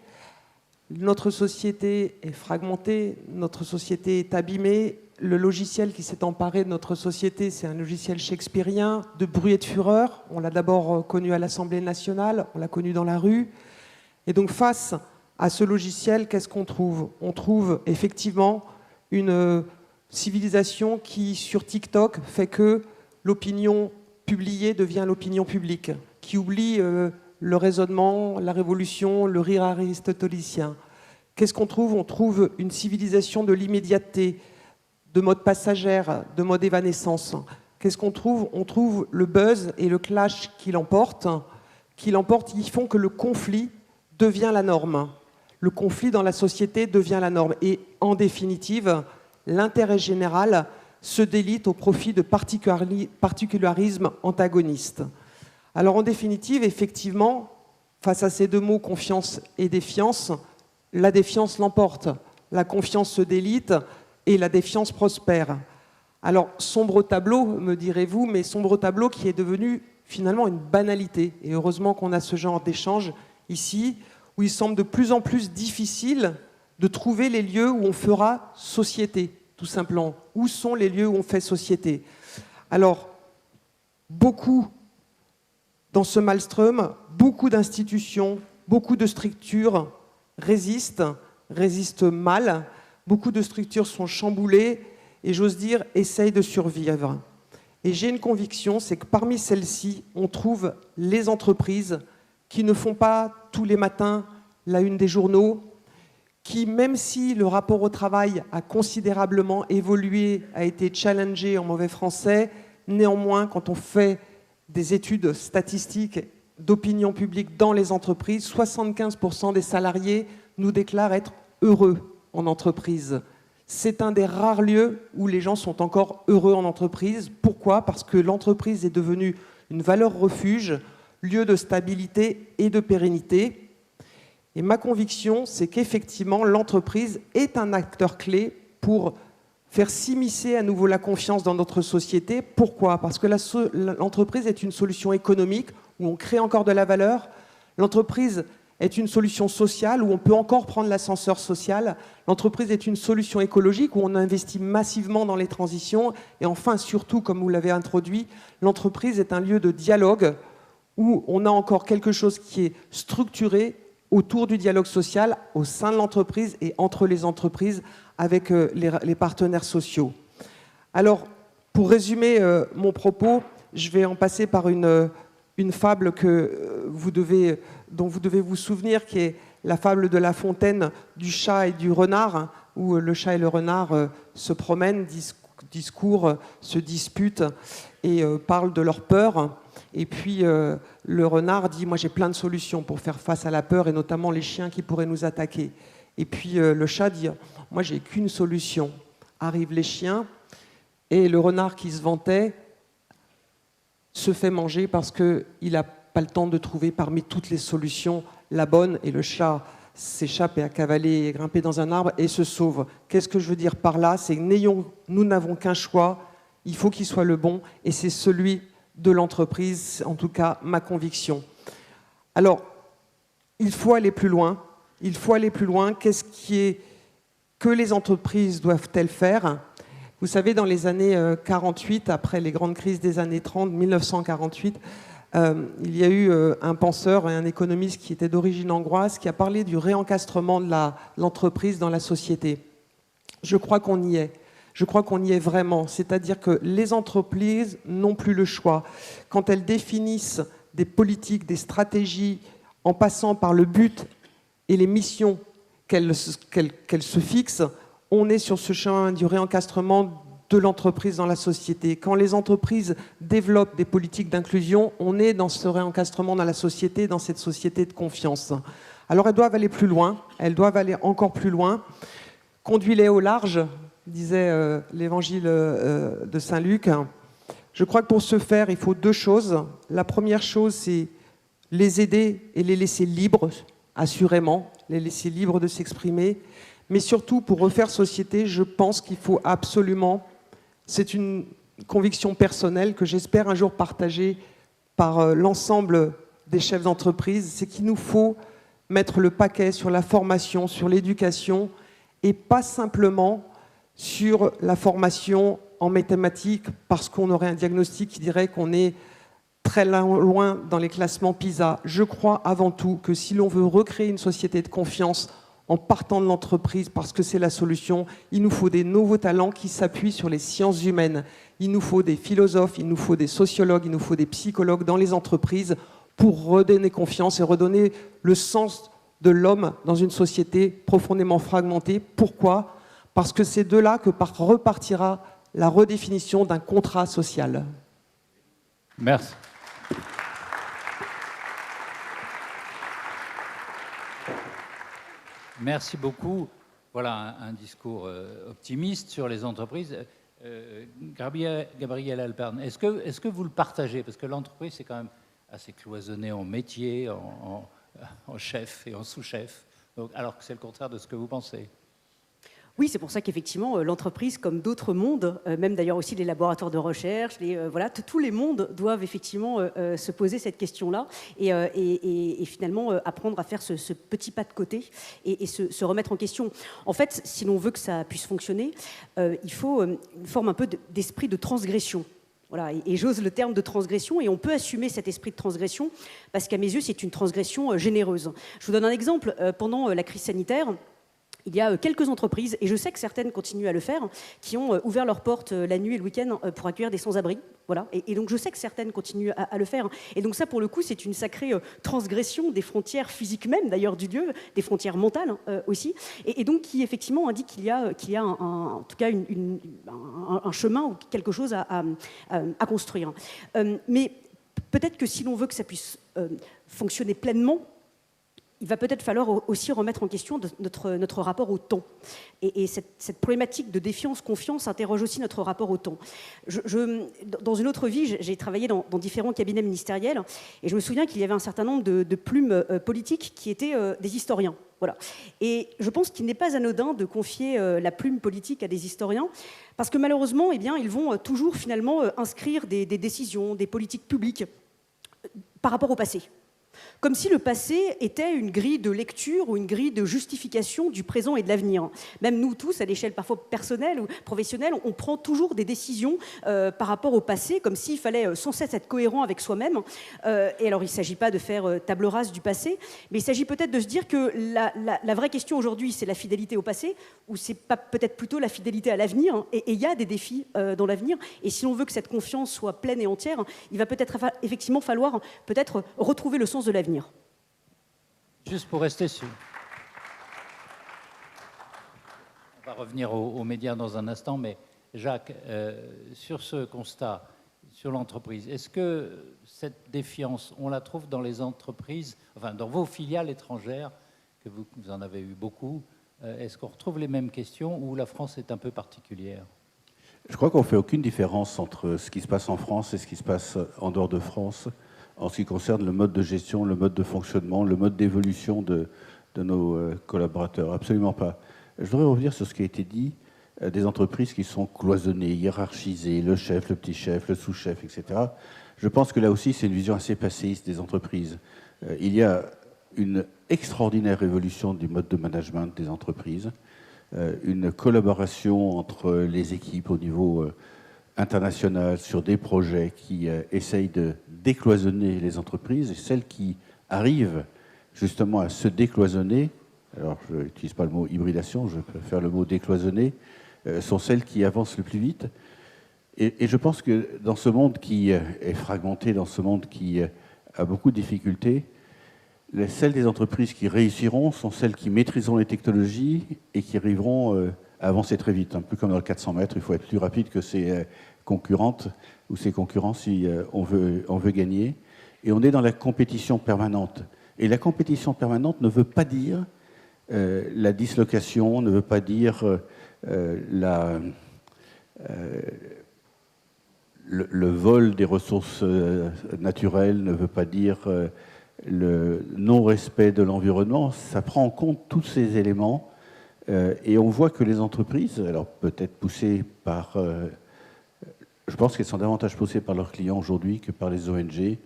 Notre société est fragmentée, notre société est abîmée. Le logiciel qui s'est emparé de notre société, c'est un logiciel shakespearien de bruit et de fureur. On l'a d'abord connu à l'Assemblée nationale, on l'a connu dans la rue. Et donc face à ce logiciel, qu'est-ce qu'on trouve? On trouve effectivement une civilisation qui, sur TikTok, fait que l'opinion publiée devient l'opinion publique, qui oublie le raisonnement, la révolution, le rire aristotélicien. Qu'est-ce qu'on trouve? On trouve une civilisation de l'immédiateté, de mode passagère, de mode évanescence. Qu'est-ce qu'on trouve? On trouve le buzz et le clash qui l'emportent, ils font que le conflit devient la norme. Le conflit dans la société devient la norme. Et en définitive, l'intérêt général se délite au profit de particularismes antagonistes. Alors en définitive, effectivement, face à ces deux mots, confiance et défiance, la défiance l'emporte, la confiance se délite et la défiance prospère. Alors sombre tableau, me direz-vous, mais sombre tableau qui est devenu finalement une banalité. Et heureusement qu'on a ce genre d'échange ici, où il semble de plus en plus difficile de trouver les lieux où on fera société, tout simplement. Où sont les lieux où on fait société? Alors, beaucoup dans ce maelstrom, beaucoup d'institutions, beaucoup de structures résistent mal, beaucoup de structures sont chamboulées et, j'ose dire, essayent de survivre. Et j'ai une conviction, c'est que parmi celles-ci, on trouve les entreprises qui ne font pas tous les matins la une des journaux, qui, même si le rapport au travail a considérablement évolué, a été challengé en mauvais français, néanmoins, quand on fait des études statistiques d'opinion publique dans les entreprises, 75% des salariés nous déclarent être heureux en entreprise. C'est un des rares lieux où les gens sont encore heureux en entreprise. Pourquoi? Parce que l'entreprise est devenue une valeur refuge, lieu de stabilité et de pérennité. Et ma conviction, c'est qu'effectivement, l'entreprise est un acteur clé pour faire s'immiscer à nouveau la confiance dans notre société. Pourquoi? Parce que l'entreprise est une solution économique où on crée encore de la valeur. L'entreprise est une solution sociale où on peut encore prendre l'ascenseur social. L'entreprise est une solution écologique où on investit massivement dans les transitions. Et enfin, surtout, comme vous l'avez introduit, l'entreprise est un lieu de dialogue où on a encore quelque chose qui est structuré autour du dialogue social au sein de l'entreprise et entre les entreprises avec les partenaires sociaux. Alors, pour résumer mon propos, je vais en passer par une fable dont vous devez vous souvenir, qui est la fable de La Fontaine du chat et du renard, où le chat et le renard se promènent, discourent, se disputent et parlent de leur peur. Et puis le renard dit « Moi j'ai plein de solutions pour faire face à la peur, et notamment les chiens qui pourraient nous attaquer. » Et puis le chat dit « Moi j'ai qu'une solution. » Arrivent les chiens, et le renard qui se vantait se fait manger parce qu'il n'a pas le temps de trouver parmi toutes les solutions la bonne, et le chat s'échappe et a cavalé et grimpé dans un arbre et se sauve. Qu'est-ce que je veux dire par là? C'est que nous n'avons qu'un choix, il faut qu'il soit le bon, et c'est celui de l'entreprise, en tout cas ma conviction. Alors, il faut aller plus loin. Il faut aller plus loin. Que les entreprises doivent-elles faire? Vous savez, dans les années 48, après les grandes crises des années 30, 1948, il y a eu un penseur et un économiste qui était d'origine hongroise qui a parlé du réencastrement de l'entreprise dans la société. Je crois qu'on y est. Je crois qu'on y est vraiment. C'est-à-dire que les entreprises n'ont plus le choix. Quand elles définissent des politiques, des stratégies, en passant par le but et les missions qu'elles se fixent, on est sur ce chemin du réencastrement de l'entreprise dans la société. Quand les entreprises développent des politiques d'inclusion, on est dans ce réencastrement dans la société, dans cette société de confiance. Alors elles doivent aller plus loin, elles doivent aller encore plus loin. Conduis-les au large, disait l'évangile de Saint Luc. Je crois que pour ce faire, il faut deux choses. La première chose, c'est les aider et les laisser libres, assurément, les laisser libres de s'exprimer. Mais surtout, pour refaire société, je pense qu'il faut absolument, c'est une conviction personnelle que j'espère un jour partager par l'ensemble des chefs d'entreprise, c'est qu'il nous faut mettre le paquet sur la formation, sur l'éducation, et pas simplement sur la formation en mathématiques, parce qu'on aurait un diagnostic qui dirait qu'on est très loin dans les classements PISA. Je crois avant tout que si l'on veut recréer une société de confiance en partant de l'entreprise, parce que c'est la solution, il nous faut des nouveaux talents qui s'appuient sur les sciences humaines. Il nous faut des philosophes, il nous faut des sociologues, il nous faut des psychologues dans les entreprises pour redonner confiance et redonner le sens de l'homme dans une société profondément fragmentée. Pourquoi ? Parce que c'est de là que repartira la redéfinition d'un contrat social. Merci. Merci beaucoup. Voilà un discours optimiste sur les entreprises. Gabriel Alpern, est-ce que vous le partagez? Parce que l'entreprise, c'est quand même assez cloisonné en métier, en chef et en sous-chef, alors que c'est le contraire de ce que vous pensez. Oui, c'est pour ça qu'effectivement, l'entreprise, comme d'autres mondes, même d'ailleurs aussi les laboratoires de recherche, voilà, tous les mondes doivent effectivement se poser cette question-là et finalement apprendre à faire ce petit pas de côté et se remettre en question. En fait, si l'on veut que ça puisse fonctionner, il faut une forme un peu d'esprit de transgression. Voilà, et j'ose le terme de transgression, et on peut assumer cet esprit de transgression parce qu'à mes yeux, c'est une transgression généreuse. Je vous donne un exemple. Pendant la crise sanitaire, il y a quelques entreprises, et je sais que certaines continuent à le faire, qui ont ouvert leurs portes la nuit et le week-end pour accueillir des sans-abri. Voilà. Et donc je sais que certaines continuent à le faire. Et donc ça, pour le coup, c'est une sacrée transgression des frontières physiques même, d'ailleurs, du lieu, des frontières mentales aussi, et donc qui effectivement indique qu'il y a en tout cas un chemin ou quelque chose à construire. Mais peut-être que si l'on veut que ça puisse fonctionner pleinement, il va peut-être falloir aussi remettre en question notre rapport au temps. Et cette problématique de défiance-confiance interroge aussi notre rapport au temps. Dans une autre vie, j'ai travaillé dans différents cabinets ministériels, et je me souviens qu'il y avait un certain nombre de plumes politiques qui étaient des historiens. Voilà. Et je pense qu'il n'est pas anodin de confier la plume politique à des historiens, parce que malheureusement, eh bien, ils vont toujours finalement inscrire des décisions, des politiques publiques par rapport au passé. Comme si le passé était une grille de lecture ou une grille de justification du présent et de l'avenir. Même nous tous, à l'échelle parfois personnelle ou professionnelle, on prend toujours des décisions par rapport au passé, comme s'il fallait sans cesse être cohérent avec soi-même. Et alors, il ne s'agit pas de faire table rase du passé, mais il s'agit peut-être de se dire que la vraie question aujourd'hui, c'est la fidélité au passé, ou c'est pas peut-être plutôt la fidélité à l'avenir. Et il y a des défis dans l'avenir. Et si l'on veut que cette confiance soit pleine et entière, il va peut-être effectivement falloir peut-être retrouver le sens de l'avenir. Juste pour rester sur... On va revenir aux médias dans un instant, mais Jacques, sur ce constat, sur l'entreprise, est-ce que cette défiance, on la trouve dans les entreprises, enfin dans vos filiales étrangères, que vous en avez eu beaucoup, est-ce qu'on retrouve les mêmes questions ou la France est un peu particulière? Je crois qu'on ne fait aucune différence entre ce qui se passe en France et ce qui se passe en dehors de France, en ce qui concerne le mode de gestion, le mode de fonctionnement, le mode d'évolution de nos collaborateurs. Absolument pas. Je voudrais revenir sur ce qui a été dit, des entreprises qui sont cloisonnées, hiérarchisées, le chef, le petit chef, le sous-chef, etc. Je pense que là aussi, c'est une vision assez passéiste des entreprises. Il y a une extraordinaire évolution du mode de management des entreprises, une collaboration entre les équipes au niveau internationales, sur des projets qui essayent de décloisonner les entreprises, et celles qui arrivent justement à se décloisonner, alors je n'utilise pas le mot hybridation, je préfère le mot décloisonner, sont celles qui avancent le plus vite. Et je pense que dans ce monde qui est fragmenté, dans ce monde qui a beaucoup de difficultés, celles des entreprises qui réussiront sont celles qui maîtriseront les technologies et qui arriveront à avancer très vite. Un peu comme dans le 400 mètres, il faut être plus rapide que ses concurrentes ou ses concurrents si on veut gagner. Et on est dans la compétition permanente. Et la compétition permanente ne veut pas dire la dislocation, ne veut pas dire le vol des ressources naturelles, ne veut pas dire le non-respect de l'environnement. Ça prend en compte tous ces éléments et on voit que les entreprises, alors peut-être poussées par... je pense qu'elles sont davantage poussées par leurs clients aujourd'hui que par les ONG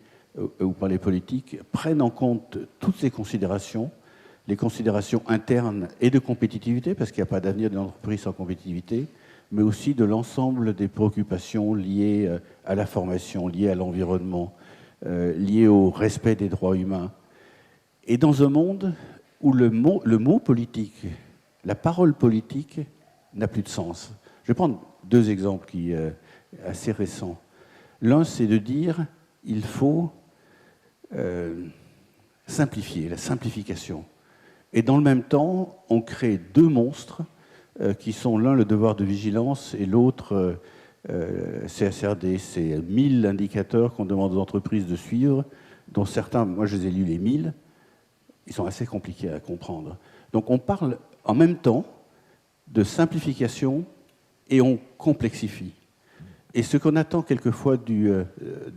ou par les politiques, prennent en compte toutes ces considérations, les considérations internes et de compétitivité, parce qu'il n'y a pas d'avenir d'une entreprise sans compétitivité, mais aussi de l'ensemble des préoccupations liées à la formation, liées à l'environnement, liées au respect des droits humains. Et dans un monde où le mot politique, la parole politique n'a plus de sens. Je vais prendre deux exemples qui sont assez récents. L'un, c'est de dire il faut simplifier, la simplification. Et dans le même temps, on crée deux monstres qui sont l'un le devoir de vigilance et l'autre CSRD. C'est 1000 indicateurs qu'on demande aux entreprises de suivre, dont certains, moi je les ai lus les 1000, ils sont assez compliqués à comprendre. Donc on parle en même temps de simplification et on complexifie. Et ce qu'on attend quelquefois du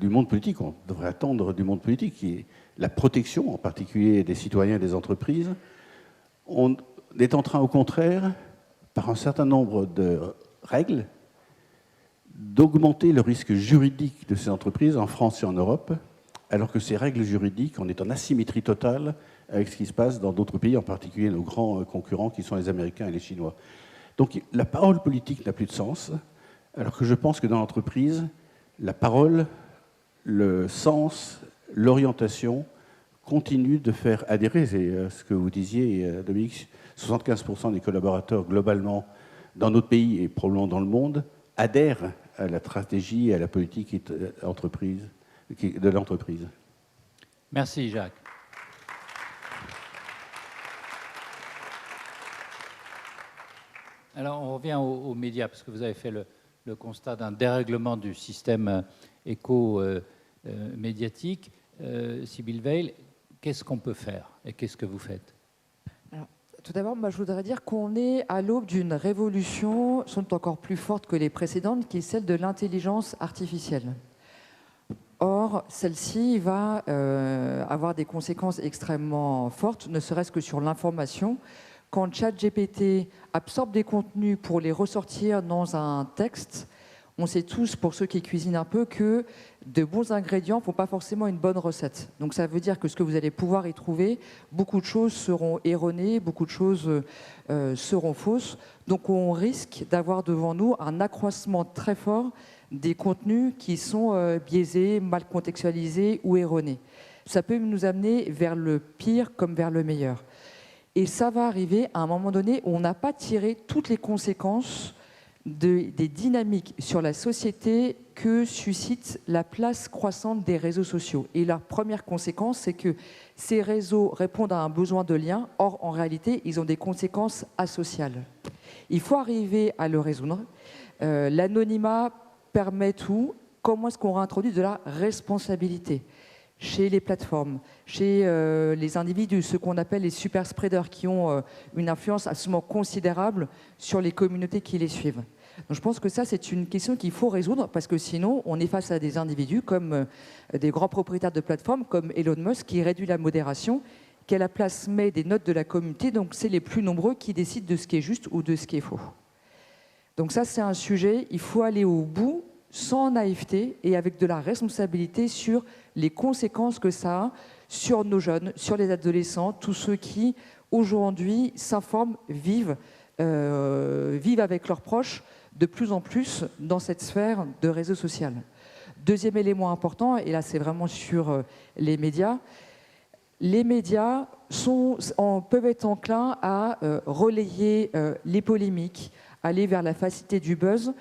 monde politique, on devrait attendre du monde politique, qui est la protection en particulier des citoyens et des entreprises, on est en train au contraire, par un certain nombre de règles, d'augmenter le risque juridique de ces entreprises en France et en Europe, alors que ces règles juridiques, on est en asymétrie totale avec ce qui se passe dans d'autres pays, en particulier nos grands concurrents qui sont les Américains et les Chinois. Donc la parole politique n'a plus de sens, alors que je pense que dans l'entreprise, la parole, le sens, l'orientation continuent de faire adhérer, c'est ce que vous disiez, Dominique, 75% des collaborateurs globalement dans notre pays et probablement dans le monde adhèrent à la stratégie et à la politique de l'entreprise. Merci Jacques. Alors on revient aux médias, parce que vous avez fait le constat d'un dérèglement du système éco-médiatique. Sybille Veil, qu'est-ce qu'on peut faire et qu'est-ce que vous faites ? Alors, tout d'abord, moi, je voudrais dire qu'on est à l'aube d'une révolution, sont encore plus forte que les précédentes, qui est celle de l'intelligence artificielle. Or, celle-ci va avoir des conséquences extrêmement fortes, ne serait-ce que sur l'information. Quand ChatGPT absorbe des contenus pour les ressortir dans un texte, on sait tous, pour ceux qui cuisinent un peu, que de bons ingrédients ne font pas forcément une bonne recette. Donc ça veut dire que ce que vous allez pouvoir y trouver, beaucoup de choses seront erronées, beaucoup de choses seront fausses. Donc on risque d'avoir devant nous un accroissement très fort des contenus qui sont biaisés, mal contextualisés ou erronés. Ça peut nous amener vers le pire comme vers le meilleur. Et ça va arriver à un moment donné où on n'a pas tiré toutes les conséquences des dynamiques sur la société que suscite la place croissante des réseaux sociaux. Et la première conséquence, c'est que ces réseaux répondent à un besoin de lien. Or, en réalité, ils ont des conséquences asociales. Il faut arriver à le résoudre. L'anonymat permet tout. Comment est-ce qu'on réintroduit de la responsabilité chez les plateformes, chez les individus, ceux qu'on appelle les super spreaders, qui ont une influence absolument considérable sur les communautés qui les suivent. Donc je pense que ça, c'est une question qu'il faut résoudre, parce que sinon, on est face à des individus comme des grands propriétaires de plateformes, comme Elon Musk, qui réduit la modération, qui à la place met des notes de la communauté, donc c'est les plus nombreux qui décident de ce qui est juste ou de ce qui est faux. Donc ça, c'est un sujet, il faut aller au bout, sans naïveté et avec de la responsabilité sur les conséquences que ça a sur nos jeunes, sur les adolescents, tous ceux qui, aujourd'hui, s'informent, vivent vivent avec leurs proches de plus en plus dans cette sphère de réseau social. Deuxième élément important, et là c'est vraiment sur les médias peuvent être enclins à relayer les polémiques, aller vers la facilité du buzz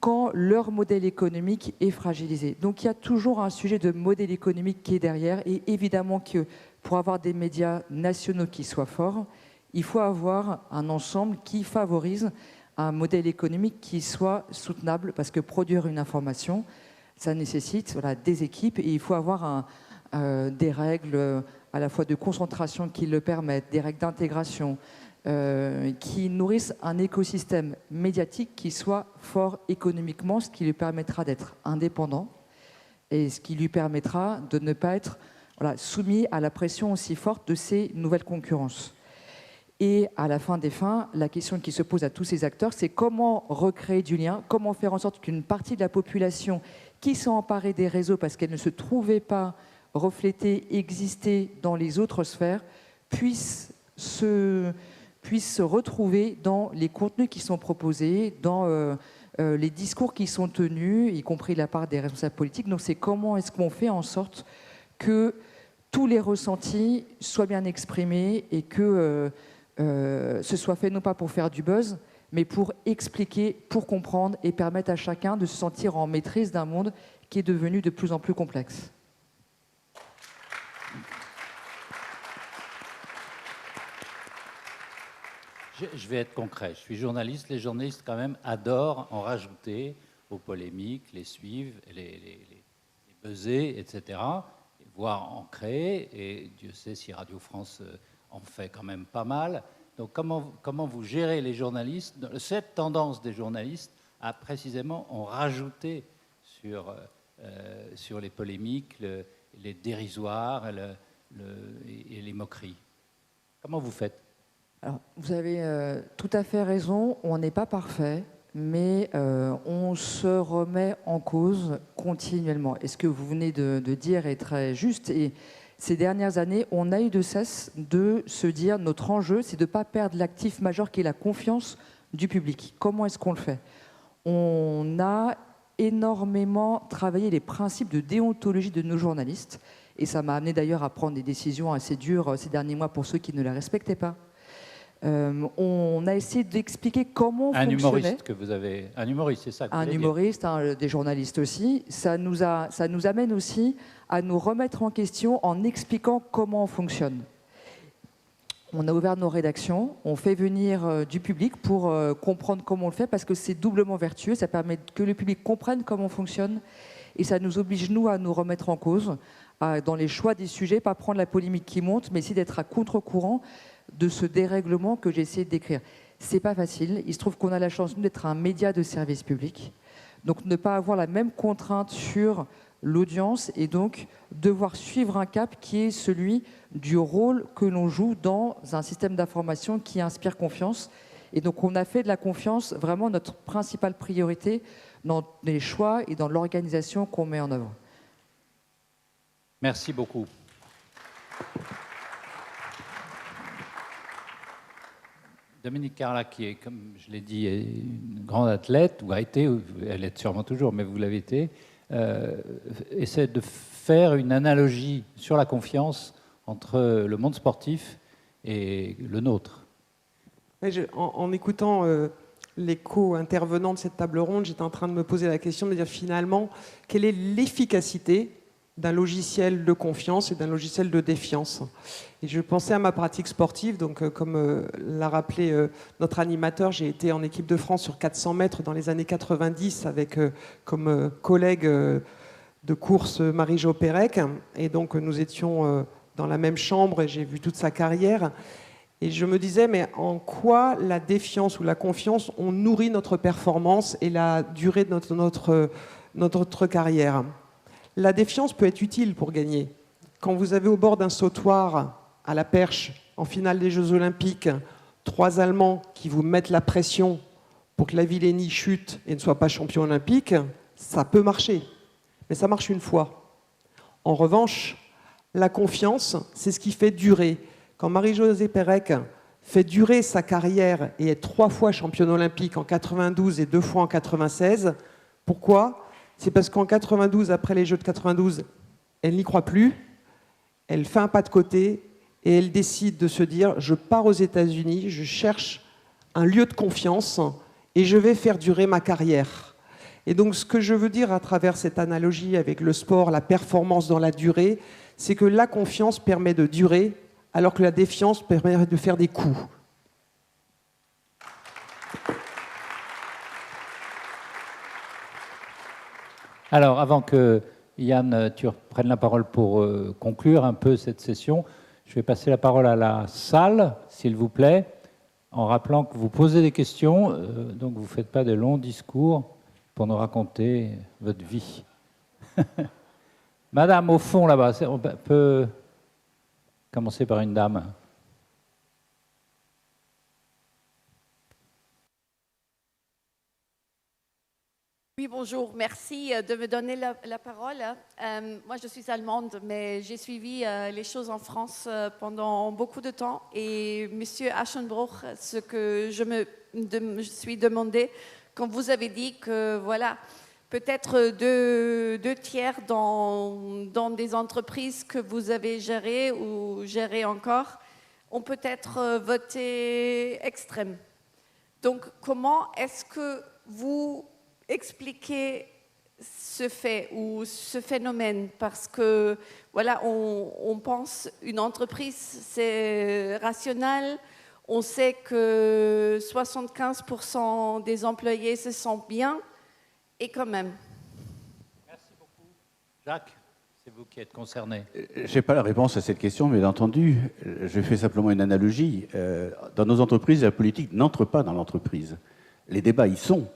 quand leur modèle économique est fragilisé. Donc il y a toujours un sujet de modèle économique qui est derrière, et évidemment que pour avoir des médias nationaux qui soient forts, il faut avoir un ensemble qui favorise un modèle économique qui soit soutenable, parce que produire une information, ça nécessite des équipes, et il faut avoir des règles à la fois de concentration qui le permettent, des règles d'intégration, qui nourrissent un écosystème médiatique qui soit fort économiquement, ce qui lui permettra d'être indépendant et ce qui lui permettra de ne pas être soumis à la pression aussi forte de ces nouvelles concurrences. Et à la fin des fins, la question qui se pose à tous ces acteurs, c'est comment recréer du lien, comment faire en sorte qu'une partie de la population qui s'est emparée des réseaux parce qu'elle ne se trouvait pas refléter, exister dans les autres sphères, puisse se retrouver dans les contenus qui sont proposés, dans les discours qui sont tenus, y compris de la part des responsables politiques. Donc c'est comment est-ce qu'on fait en sorte que tous les ressentis soient bien exprimés et que ce soit fait non pas pour faire du buzz, mais pour expliquer, pour comprendre et permettre à chacun de se sentir en maîtrise d'un monde qui est devenu de plus en plus complexe. Je vais être concret. Je suis journaliste. Les journalistes, quand même, adorent en rajouter aux polémiques, les suivre, les buzzer, etc., voire en créer. Et Dieu sait si Radio France en fait quand même pas mal. Donc comment vous gérez les journalistes, cette tendance des journalistes à précisément en rajouter sur les polémiques, les dérisoires et les moqueries? Comment vous faites? Alors, vous avez tout à fait raison, on n'est pas parfait, mais on se remet en cause continuellement. Et ce que vous venez de dire est très juste. Et ces dernières années, on a eu de cesse de se dire notre enjeu, c'est de ne pas perdre l'actif majeur qui est la confiance du public. Comment est-ce qu'on le fait? On a énormément travaillé les principes de déontologie de nos journalistes. Et ça m'a amené d'ailleurs à prendre des décisions assez dures ces derniers mois pour ceux qui ne les respectaient pas. On a essayé d'expliquer comment fonctionnait. Humoriste que vous avez, un humoriste, c'est ça que vous un humoriste, des journalistes aussi. Ça nous amène aussi à nous remettre en question en expliquant comment on fonctionne. On a ouvert nos rédactions, on fait venir du public pour comprendre comment on le fait, parce que c'est doublement vertueux, ça permet que le public comprenne comment on fonctionne, et ça nous oblige, nous, à nous remettre en cause, dans les choix des sujets, pas prendre la polémique qui monte, mais essayer d'être à contre-courant de ce dérèglement que j'ai essayé de décrire. C'est pas facile. Il se trouve qu'on a la chance d'être un média de service public, donc ne pas avoir la même contrainte sur l'audience et donc devoir suivre un cap qui est celui du rôle que l'on joue dans un système d'information qui inspire confiance. Et donc on a fait de la confiance vraiment notre principale priorité dans les choix et dans l'organisation qu'on met en œuvre. Merci beaucoup. Dominique Carla, qui est, comme je l'ai dit, une grande athlète, ou a été, elle est sûrement toujours, mais vous l'avez été, essaie de faire une analogie sur la confiance entre le monde sportif et le nôtre. En écoutant les co-intervenants de cette table ronde, j'étais en train de me poser la question de dire finalement, quelle est l'efficacité d'un logiciel de confiance et d'un logiciel de défiance. Et je pensais à ma pratique sportive, donc comme l'a rappelé notre animateur, j'ai été en équipe de France sur 400 mètres dans les années 90 avec comme collègue de course Marie-Jo Pérec, et donc nous étions dans la même chambre et j'ai vu toute sa carrière. Et je me disais, mais en quoi la défiance ou la confiance ont nourri notre performance et la durée de notre carrière? La défiance peut être utile pour gagner. Quand vous avez au bord d'un sautoir à la perche, en finale des Jeux Olympiques, 3 Allemands qui vous mettent la pression pour que la Villény chute et ne soit pas champion olympique, ça peut marcher. Mais ça marche une fois. En revanche, la confiance, c'est ce qui fait durer. Quand Marie-Josée Pérec fait durer sa carrière et est 3 fois championne olympique en 92 et 2 fois en 96. Pourquoi? C'est parce qu'en 92, après les Jeux de 92, elle n'y croit plus, elle fait un pas de côté et elle décide de se dire « je pars aux États-Unis, je cherche un lieu de confiance et je vais faire durer ma carrière ». Et donc ce que je veux dire à travers cette analogie avec le sport, la performance dans la durée, c'est que la confiance permet de durer alors que la défiance permet de faire des coups. Alors, avant que Yann, tu reprennes la parole pour conclure un peu cette session, je vais passer la parole à la salle, s'il vous plaît, en rappelant que vous posez des questions, donc vous ne faites pas de longs discours pour nous raconter votre vie. Madame, au fond, là-bas, on peut commencer par une dame. Oui, bonjour. Merci de me donner la parole. Moi, je suis allemande, mais j'ai suivi les choses en France pendant beaucoup de temps. Et Monsieur Aschenbroich, ce que je suis demandé, quand vous avez dit que, voilà, peut-être deux tiers dans des entreprises que vous avez gérées ou gérées encore ont peut-être voté extrême. Donc, comment est-ce que vous expliquer ce fait ou ce phénomène, parce que voilà, on pense une entreprise, c'est rationnel, on sait que 75% des employés se sentent bien, et quand même. Merci beaucoup. Jacques, c'est vous qui êtes concerné. Je n'ai pas la réponse à cette question, mais bien entendu, je fais simplement une analogie. Dans nos entreprises, la politique n'entre pas dans l'entreprise. Les débats y sont.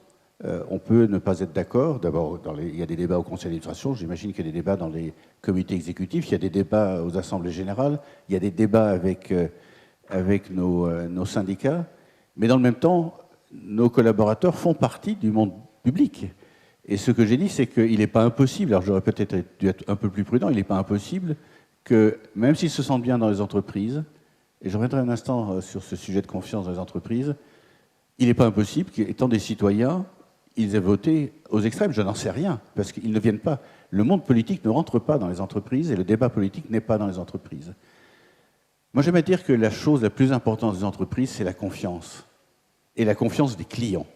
On peut ne pas être d'accord. D'abord, il y a des débats au conseil d'administration. J'imagine qu'il y a des débats dans les comités exécutifs. Il y a des débats aux assemblées générales. Il y a des débats avec nos syndicats. Mais dans le même temps, nos collaborateurs font partie du monde public. Et ce que j'ai dit, c'est qu'il n'est pas impossible, alors j'aurais peut-être dû être un peu plus prudent, il n'est pas impossible que, même s'ils se sentent bien dans les entreprises, et je reviendrai un instant sur ce sujet de confiance dans les entreprises, il n'est pas impossible qu'étant des citoyens, ils aient voté aux extrêmes. Je n'en sais rien, parce qu'ils ne viennent pas. Le monde politique ne rentre pas dans les entreprises et le débat politique n'est pas dans les entreprises. Moi, j'aime dire que la chose la plus importante des entreprises, c'est la confiance. Et la confiance des clients.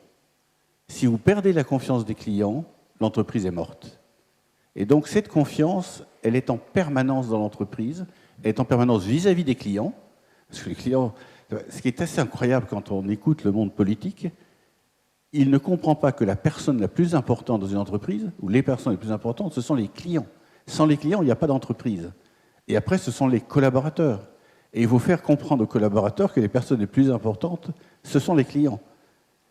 Si vous perdez la confiance des clients, l'entreprise est morte. Et donc, cette confiance, elle est en permanence dans l'entreprise, elle est en permanence vis-à-vis des clients. Parce que les clients, ce qui est assez incroyable quand on écoute le monde politique, il ne comprend pas que la personne la plus importante dans une entreprise, ou les personnes les plus importantes, ce sont les clients. Sans les clients, il n'y a pas d'entreprise. Et après, ce sont les collaborateurs. Et il faut faire comprendre aux collaborateurs que les personnes les plus importantes, ce sont les clients.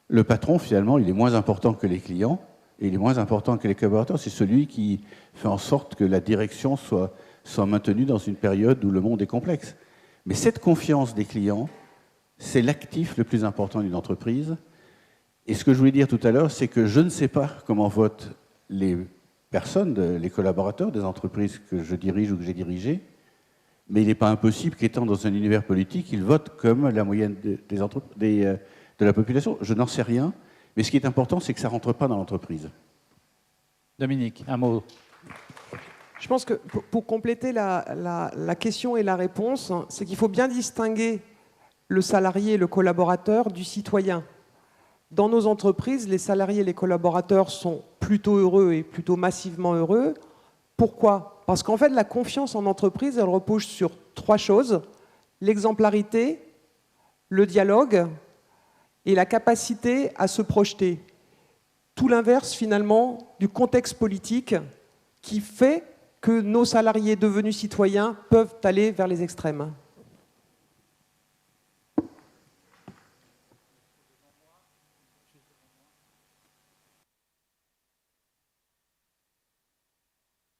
Le patron, finalement, il est moins important que les clients, et il est moins important que les collaborateurs. C'est celui qui fait en sorte que la direction soit maintenue dans une période où le monde est complexe. Mais cette confiance des clients, c'est l'actif le plus important d'une entreprise. Et ce que je voulais dire tout à l'heure, c'est que je ne sais pas comment votent les personnes, les collaborateurs des entreprises que je dirige ou que j'ai dirigées, mais il n'est pas impossible qu'étant dans un univers politique, ils votent comme la moyenne de la population. Je n'en sais rien, mais ce qui est important, c'est que ça ne rentre pas dans l'entreprise. Dominique, un mot. Je pense que pour compléter la question et la réponse, c'est qu'il faut bien distinguer le salarié et le collaborateur du citoyen. Dans nos entreprises, les salariés et les collaborateurs sont plutôt heureux et plutôt massivement heureux. Pourquoi ? Parce qu'en fait, la confiance en entreprise, elle repose sur 3 choses. L'exemplarité, le dialogue et la capacité à se projeter. Tout l'inverse, finalement, du contexte politique qui fait que nos salariés devenus citoyens peuvent aller vers les extrêmes.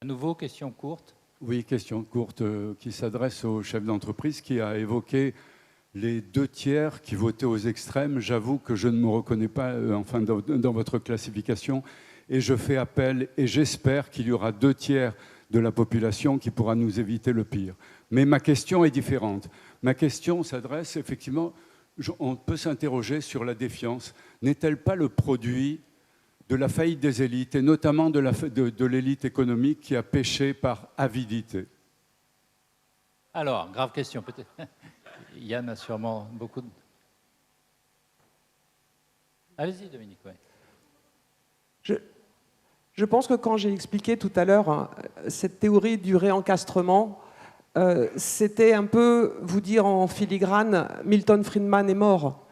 À nouveau, question courte. Oui, question courte qui s'adresse au chef d'entreprise qui a évoqué les 2 tiers qui votaient aux extrêmes. J'avoue que je ne me reconnais pas dans votre classification et je fais appel et j'espère qu'il y aura 2 tiers de la population qui pourra nous éviter le pire. Mais ma question est différente. Ma question s'adresse effectivement, on peut s'interroger sur la défiance. N'est-elle pas le produit de la faillite des élites, et notamment de l'élite économique qui a péché par avidité? Alors, grave question, peut-être. Yann a sûrement beaucoup de... Allez-y, Dominique. Ouais. Je pense que quand j'ai expliqué tout à l'heure hein, cette théorie du réencastrement, c'était un peu vous dire en filigrane, Milton Friedman est mort.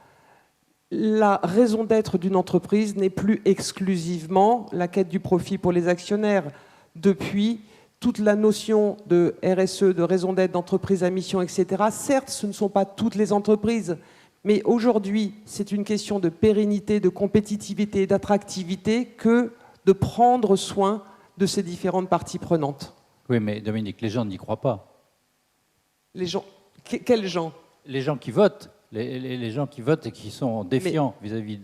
La raison d'être d'une entreprise n'est plus exclusivement la quête du profit pour les actionnaires. Depuis, toute la notion de RSE, de raison d'être, d'entreprise à mission, etc., certes, ce ne sont pas toutes les entreprises, mais aujourd'hui, c'est une question de pérennité, de compétitivité et d'attractivité que de prendre soin de ces différentes parties prenantes. Oui, mais Dominique, les gens n'y croient pas. Les gens, quels gens? Les gens qui votent, les gens qui votent et qui sont défiants vis-à-vis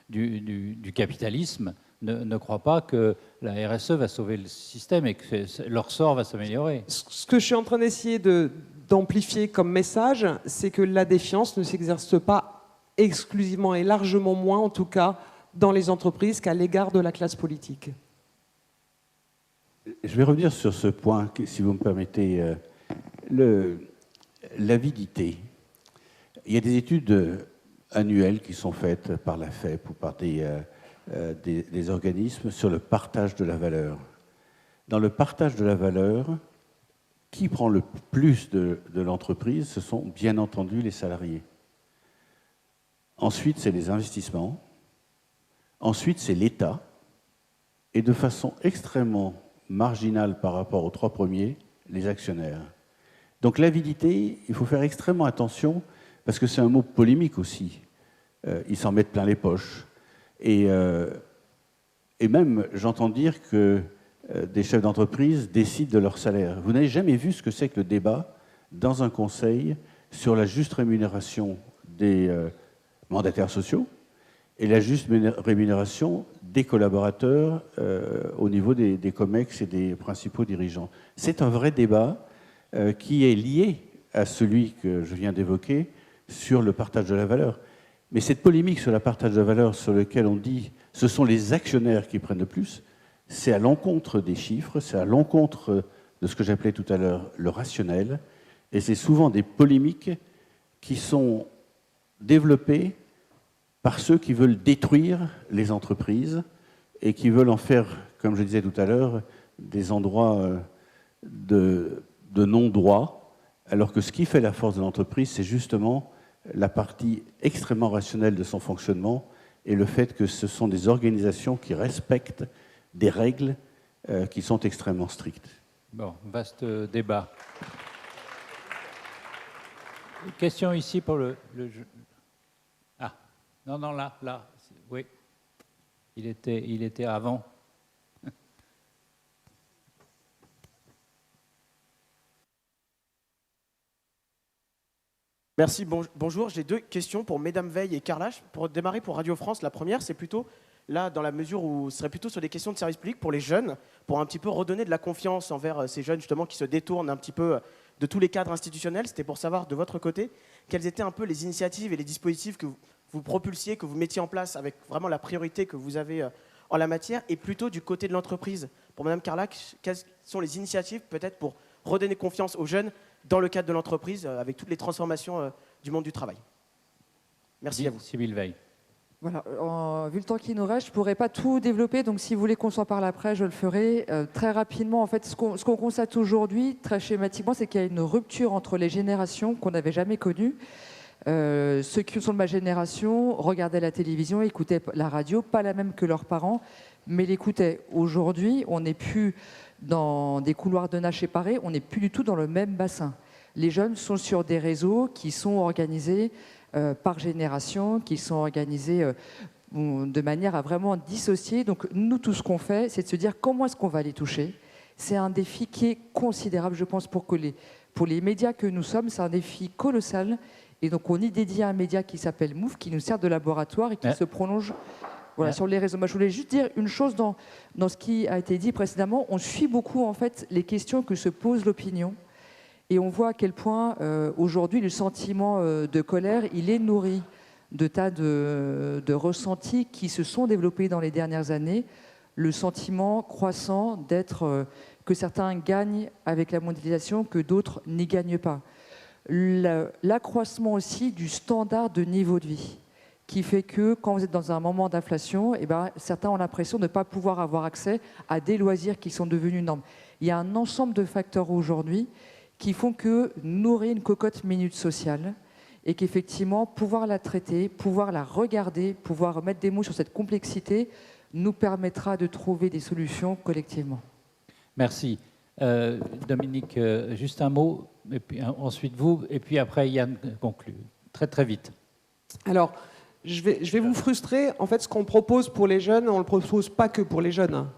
du capitalisme ne croient pas que la RSE va sauver le système et que leur sort va s'améliorer. Ce que je suis en train d'essayer d'amplifier comme message, c'est que la défiance ne s'exerce pas exclusivement et largement moins, en tout cas, dans les entreprises qu'à l'égard de la classe politique. Je vais revenir sur ce point, si vous me permettez. L'avidité. Il y a des études annuelles qui sont faites par la FEP ou par des organismes sur le partage de la valeur. Dans le partage de la valeur, qui prend le plus de l'entreprise? Ce sont bien entendu les salariés. Ensuite, c'est les investissements. Ensuite, c'est l'État. Et de façon extrêmement marginale par rapport aux trois premiers, les actionnaires. Donc l'avidité, il faut faire extrêmement attention, parce que c'est un mot polémique aussi. Ils s'en mettent plein les poches. Et même, j'entends dire que des chefs d'entreprise décident de leur salaire. Vous n'avez jamais vu ce que c'est que le débat dans un conseil sur la juste rémunération des mandataires sociaux et la juste rémunération des collaborateurs au niveau des COMEX et des principaux dirigeants. C'est un vrai débat qui est lié à celui que je viens d'évoquer sur le partage de la valeur. Mais cette polémique sur le partage de la valeur, sur lequel on dit ce sont les actionnaires qui prennent le plus, c'est à l'encontre des chiffres, c'est à l'encontre de ce que j'appelais tout à l'heure le rationnel, et c'est souvent des polémiques qui sont développées par ceux qui veulent détruire les entreprises et qui veulent en faire, comme je disais tout à l'heure, des endroits de non-droit, alors que ce qui fait la force de l'entreprise, c'est justement la partie extrêmement rationnelle de son fonctionnement et le fait que ce sont des organisations qui respectent des règles qui sont extrêmement strictes. Bon, vaste débat. Une question ici pour le jeu. Ah, non, là, oui. Il était avant. Merci, bonjour. J'ai deux questions pour Mesdames Veil et Carlache. Pour démarrer pour Radio France, la première, c'est plutôt là, dans la mesure où ce serait plutôt sur des questions de service public pour les jeunes, pour un petit peu redonner de la confiance envers ces jeunes justement qui se détournent un petit peu de tous les cadres institutionnels. C'était pour savoir de votre côté quelles étaient un peu les initiatives et les dispositifs que vous propulsiez, que vous mettiez en place avec vraiment la priorité que vous avez en la matière, et plutôt du côté de l'entreprise. Pour Madame Carlache, quelles sont les initiatives peut-être pour redonner confiance aux jeunes dans le cadre de l'entreprise, avec toutes les transformations du monde du travail? Merci à vous. Sybille Veil. Voilà, vu le temps qui nous reste, je ne pourrais pas tout développer, donc si vous voulez qu'on s'en parle après, je le ferai. Très rapidement, en fait, ce qu'on constate aujourd'hui, très schématiquement, c'est qu'il y a une rupture entre les générations qu'on n'avait jamais connues. Ceux qui sont de ma génération regardaient la télévision, écoutaient la radio, pas la même que leurs parents, mais l'écoutaient. Aujourd'hui, on n'est plus dans des couloirs de nage séparés, on n'est plus du tout dans le même bassin. Les jeunes sont sur des réseaux qui sont organisés par génération, qui sont organisés de manière à vraiment dissocier. Donc nous, tout ce qu'on fait, c'est de se dire comment est-ce qu'on va les toucher. C'est un défi qui est considérable, je pense, pour les médias que nous sommes. C'est un défi colossal. Et donc on y dédie un média qui s'appelle Move, qui nous sert de laboratoire et qui se prolonge sur les réseaux. Moi, je voulais juste dire une chose dans ce qui a été dit précédemment. On suit beaucoup en fait les questions que se pose l'opinion. Et on voit à quel point, aujourd'hui, le sentiment de colère, il est nourri de tas de ressentis qui se sont développés dans les dernières années. Le sentiment croissant d'être, que certains gagnent avec la mondialisation, que d'autres n'y gagnent pas. L'accroissement aussi du standard de niveau de vie, qui fait que quand vous êtes dans un moment d'inflation, eh ben, certains ont l'impression de ne pas pouvoir avoir accès à des loisirs qui sont devenus normes. Il y a un ensemble de facteurs aujourd'hui qui font que nourrir une cocotte minute sociale et qu'effectivement, pouvoir la traiter, pouvoir la regarder, pouvoir mettre des mots sur cette complexité nous permettra de trouver des solutions collectivement. Merci. Dominique, juste un mot, et puis ensuite vous, et puis après Yann conclut. Très très vite. Alors, je vais vous frustrer. En fait, ce qu'on propose pour les jeunes, on ne le propose pas que pour les jeunes.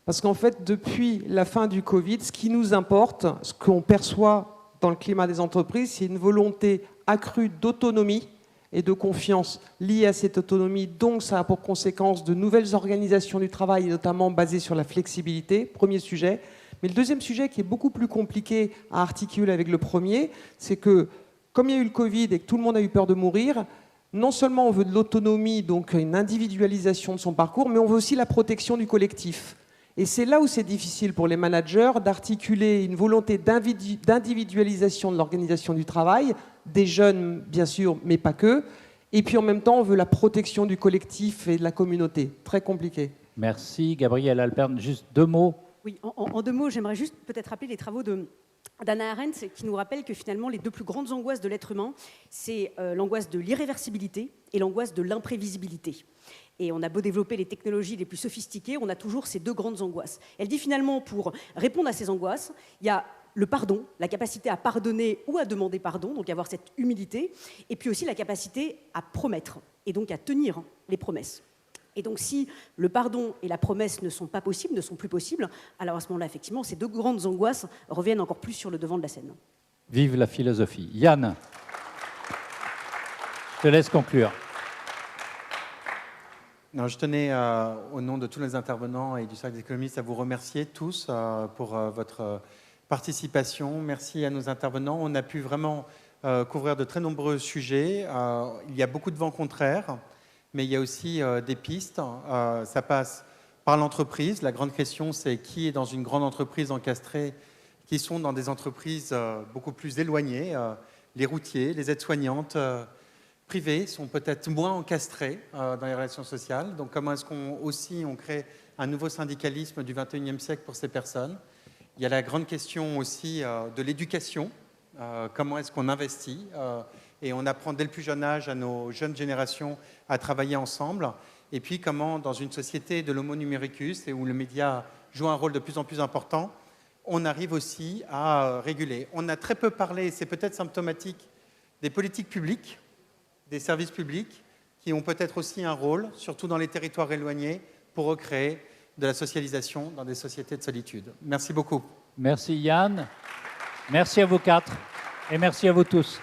Parce qu'en fait, depuis la fin du Covid, ce qui nous importe, ce qu'on perçoit dans le climat des entreprises, c'est une volonté accrue d'autonomie et de confiance liée à cette autonomie. Donc, ça a pour conséquence de nouvelles organisations du travail, notamment basées sur la flexibilité, premier sujet. Mais le deuxième sujet, qui est beaucoup plus compliqué à articuler avec le premier, c'est que, comme il y a eu le Covid et que tout le monde a eu peur de mourir, non seulement on veut de l'autonomie, donc une individualisation de son parcours, mais on veut aussi la protection du collectif. Et c'est là où c'est difficile pour les managers d'articuler une volonté d'individualisation de l'organisation du travail, des jeunes bien sûr, mais pas que, et puis en même temps on veut la protection du collectif et de la communauté. Très compliqué. Merci. Gabrielle Alperne, juste deux mots. Oui, en deux mots, j'aimerais juste peut-être rappeler les travaux d'Hannah Arendt qui nous rappelle que finalement les deux plus grandes angoisses de l'être humain, c'est l'angoisse de l'irréversibilité et l'angoisse de l'imprévisibilité. Et on a beau développer les technologies les plus sophistiquées, on a toujours ces deux grandes angoisses. Elle dit finalement, pour répondre à ces angoisses, il y a le pardon, la capacité à pardonner ou à demander pardon, donc avoir cette humilité, et puis aussi la capacité à promettre, et donc à tenir les promesses. Et donc si le pardon et la promesse ne sont pas possibles, ne sont plus possibles, alors à ce moment-là, effectivement, ces deux grandes angoisses reviennent encore plus sur le devant de la scène. Vive la philosophie. Yann, je te laisse conclure. Non, je tenais, au nom de tous les intervenants et du Cercle des économistes, à vous remercier tous pour votre participation. Merci à nos intervenants. On a pu vraiment couvrir de très nombreux sujets. Il y a beaucoup de vents contraires, mais il y a aussi des pistes. Ça passe par l'entreprise. La grande question, c'est qui est dans une grande entreprise encastrée, qui sont dans des entreprises beaucoup plus éloignées. Les routiers, les aides-soignantes privés sont peut-être moins encastrés dans les relations sociales. Donc comment est-ce qu'on crée un nouveau syndicalisme du XXIe siècle pour ces personnes? Il y a la grande question aussi de l'éducation. Comment est-ce qu'on investit et on apprend dès le plus jeune âge à nos jeunes générations à travailler ensemble. Et puis comment, dans une société de l'homo numericus et où le média joue un rôle de plus en plus important, on arrive aussi à réguler. On a très peu parlé, c'est peut-être symptomatique, des politiques publiques, des services publics qui ont peut-être aussi un rôle, surtout dans les territoires éloignés, pour recréer de la socialisation dans des sociétés de solitude. Merci beaucoup. Merci Yann, merci à vous quatre et merci à vous tous.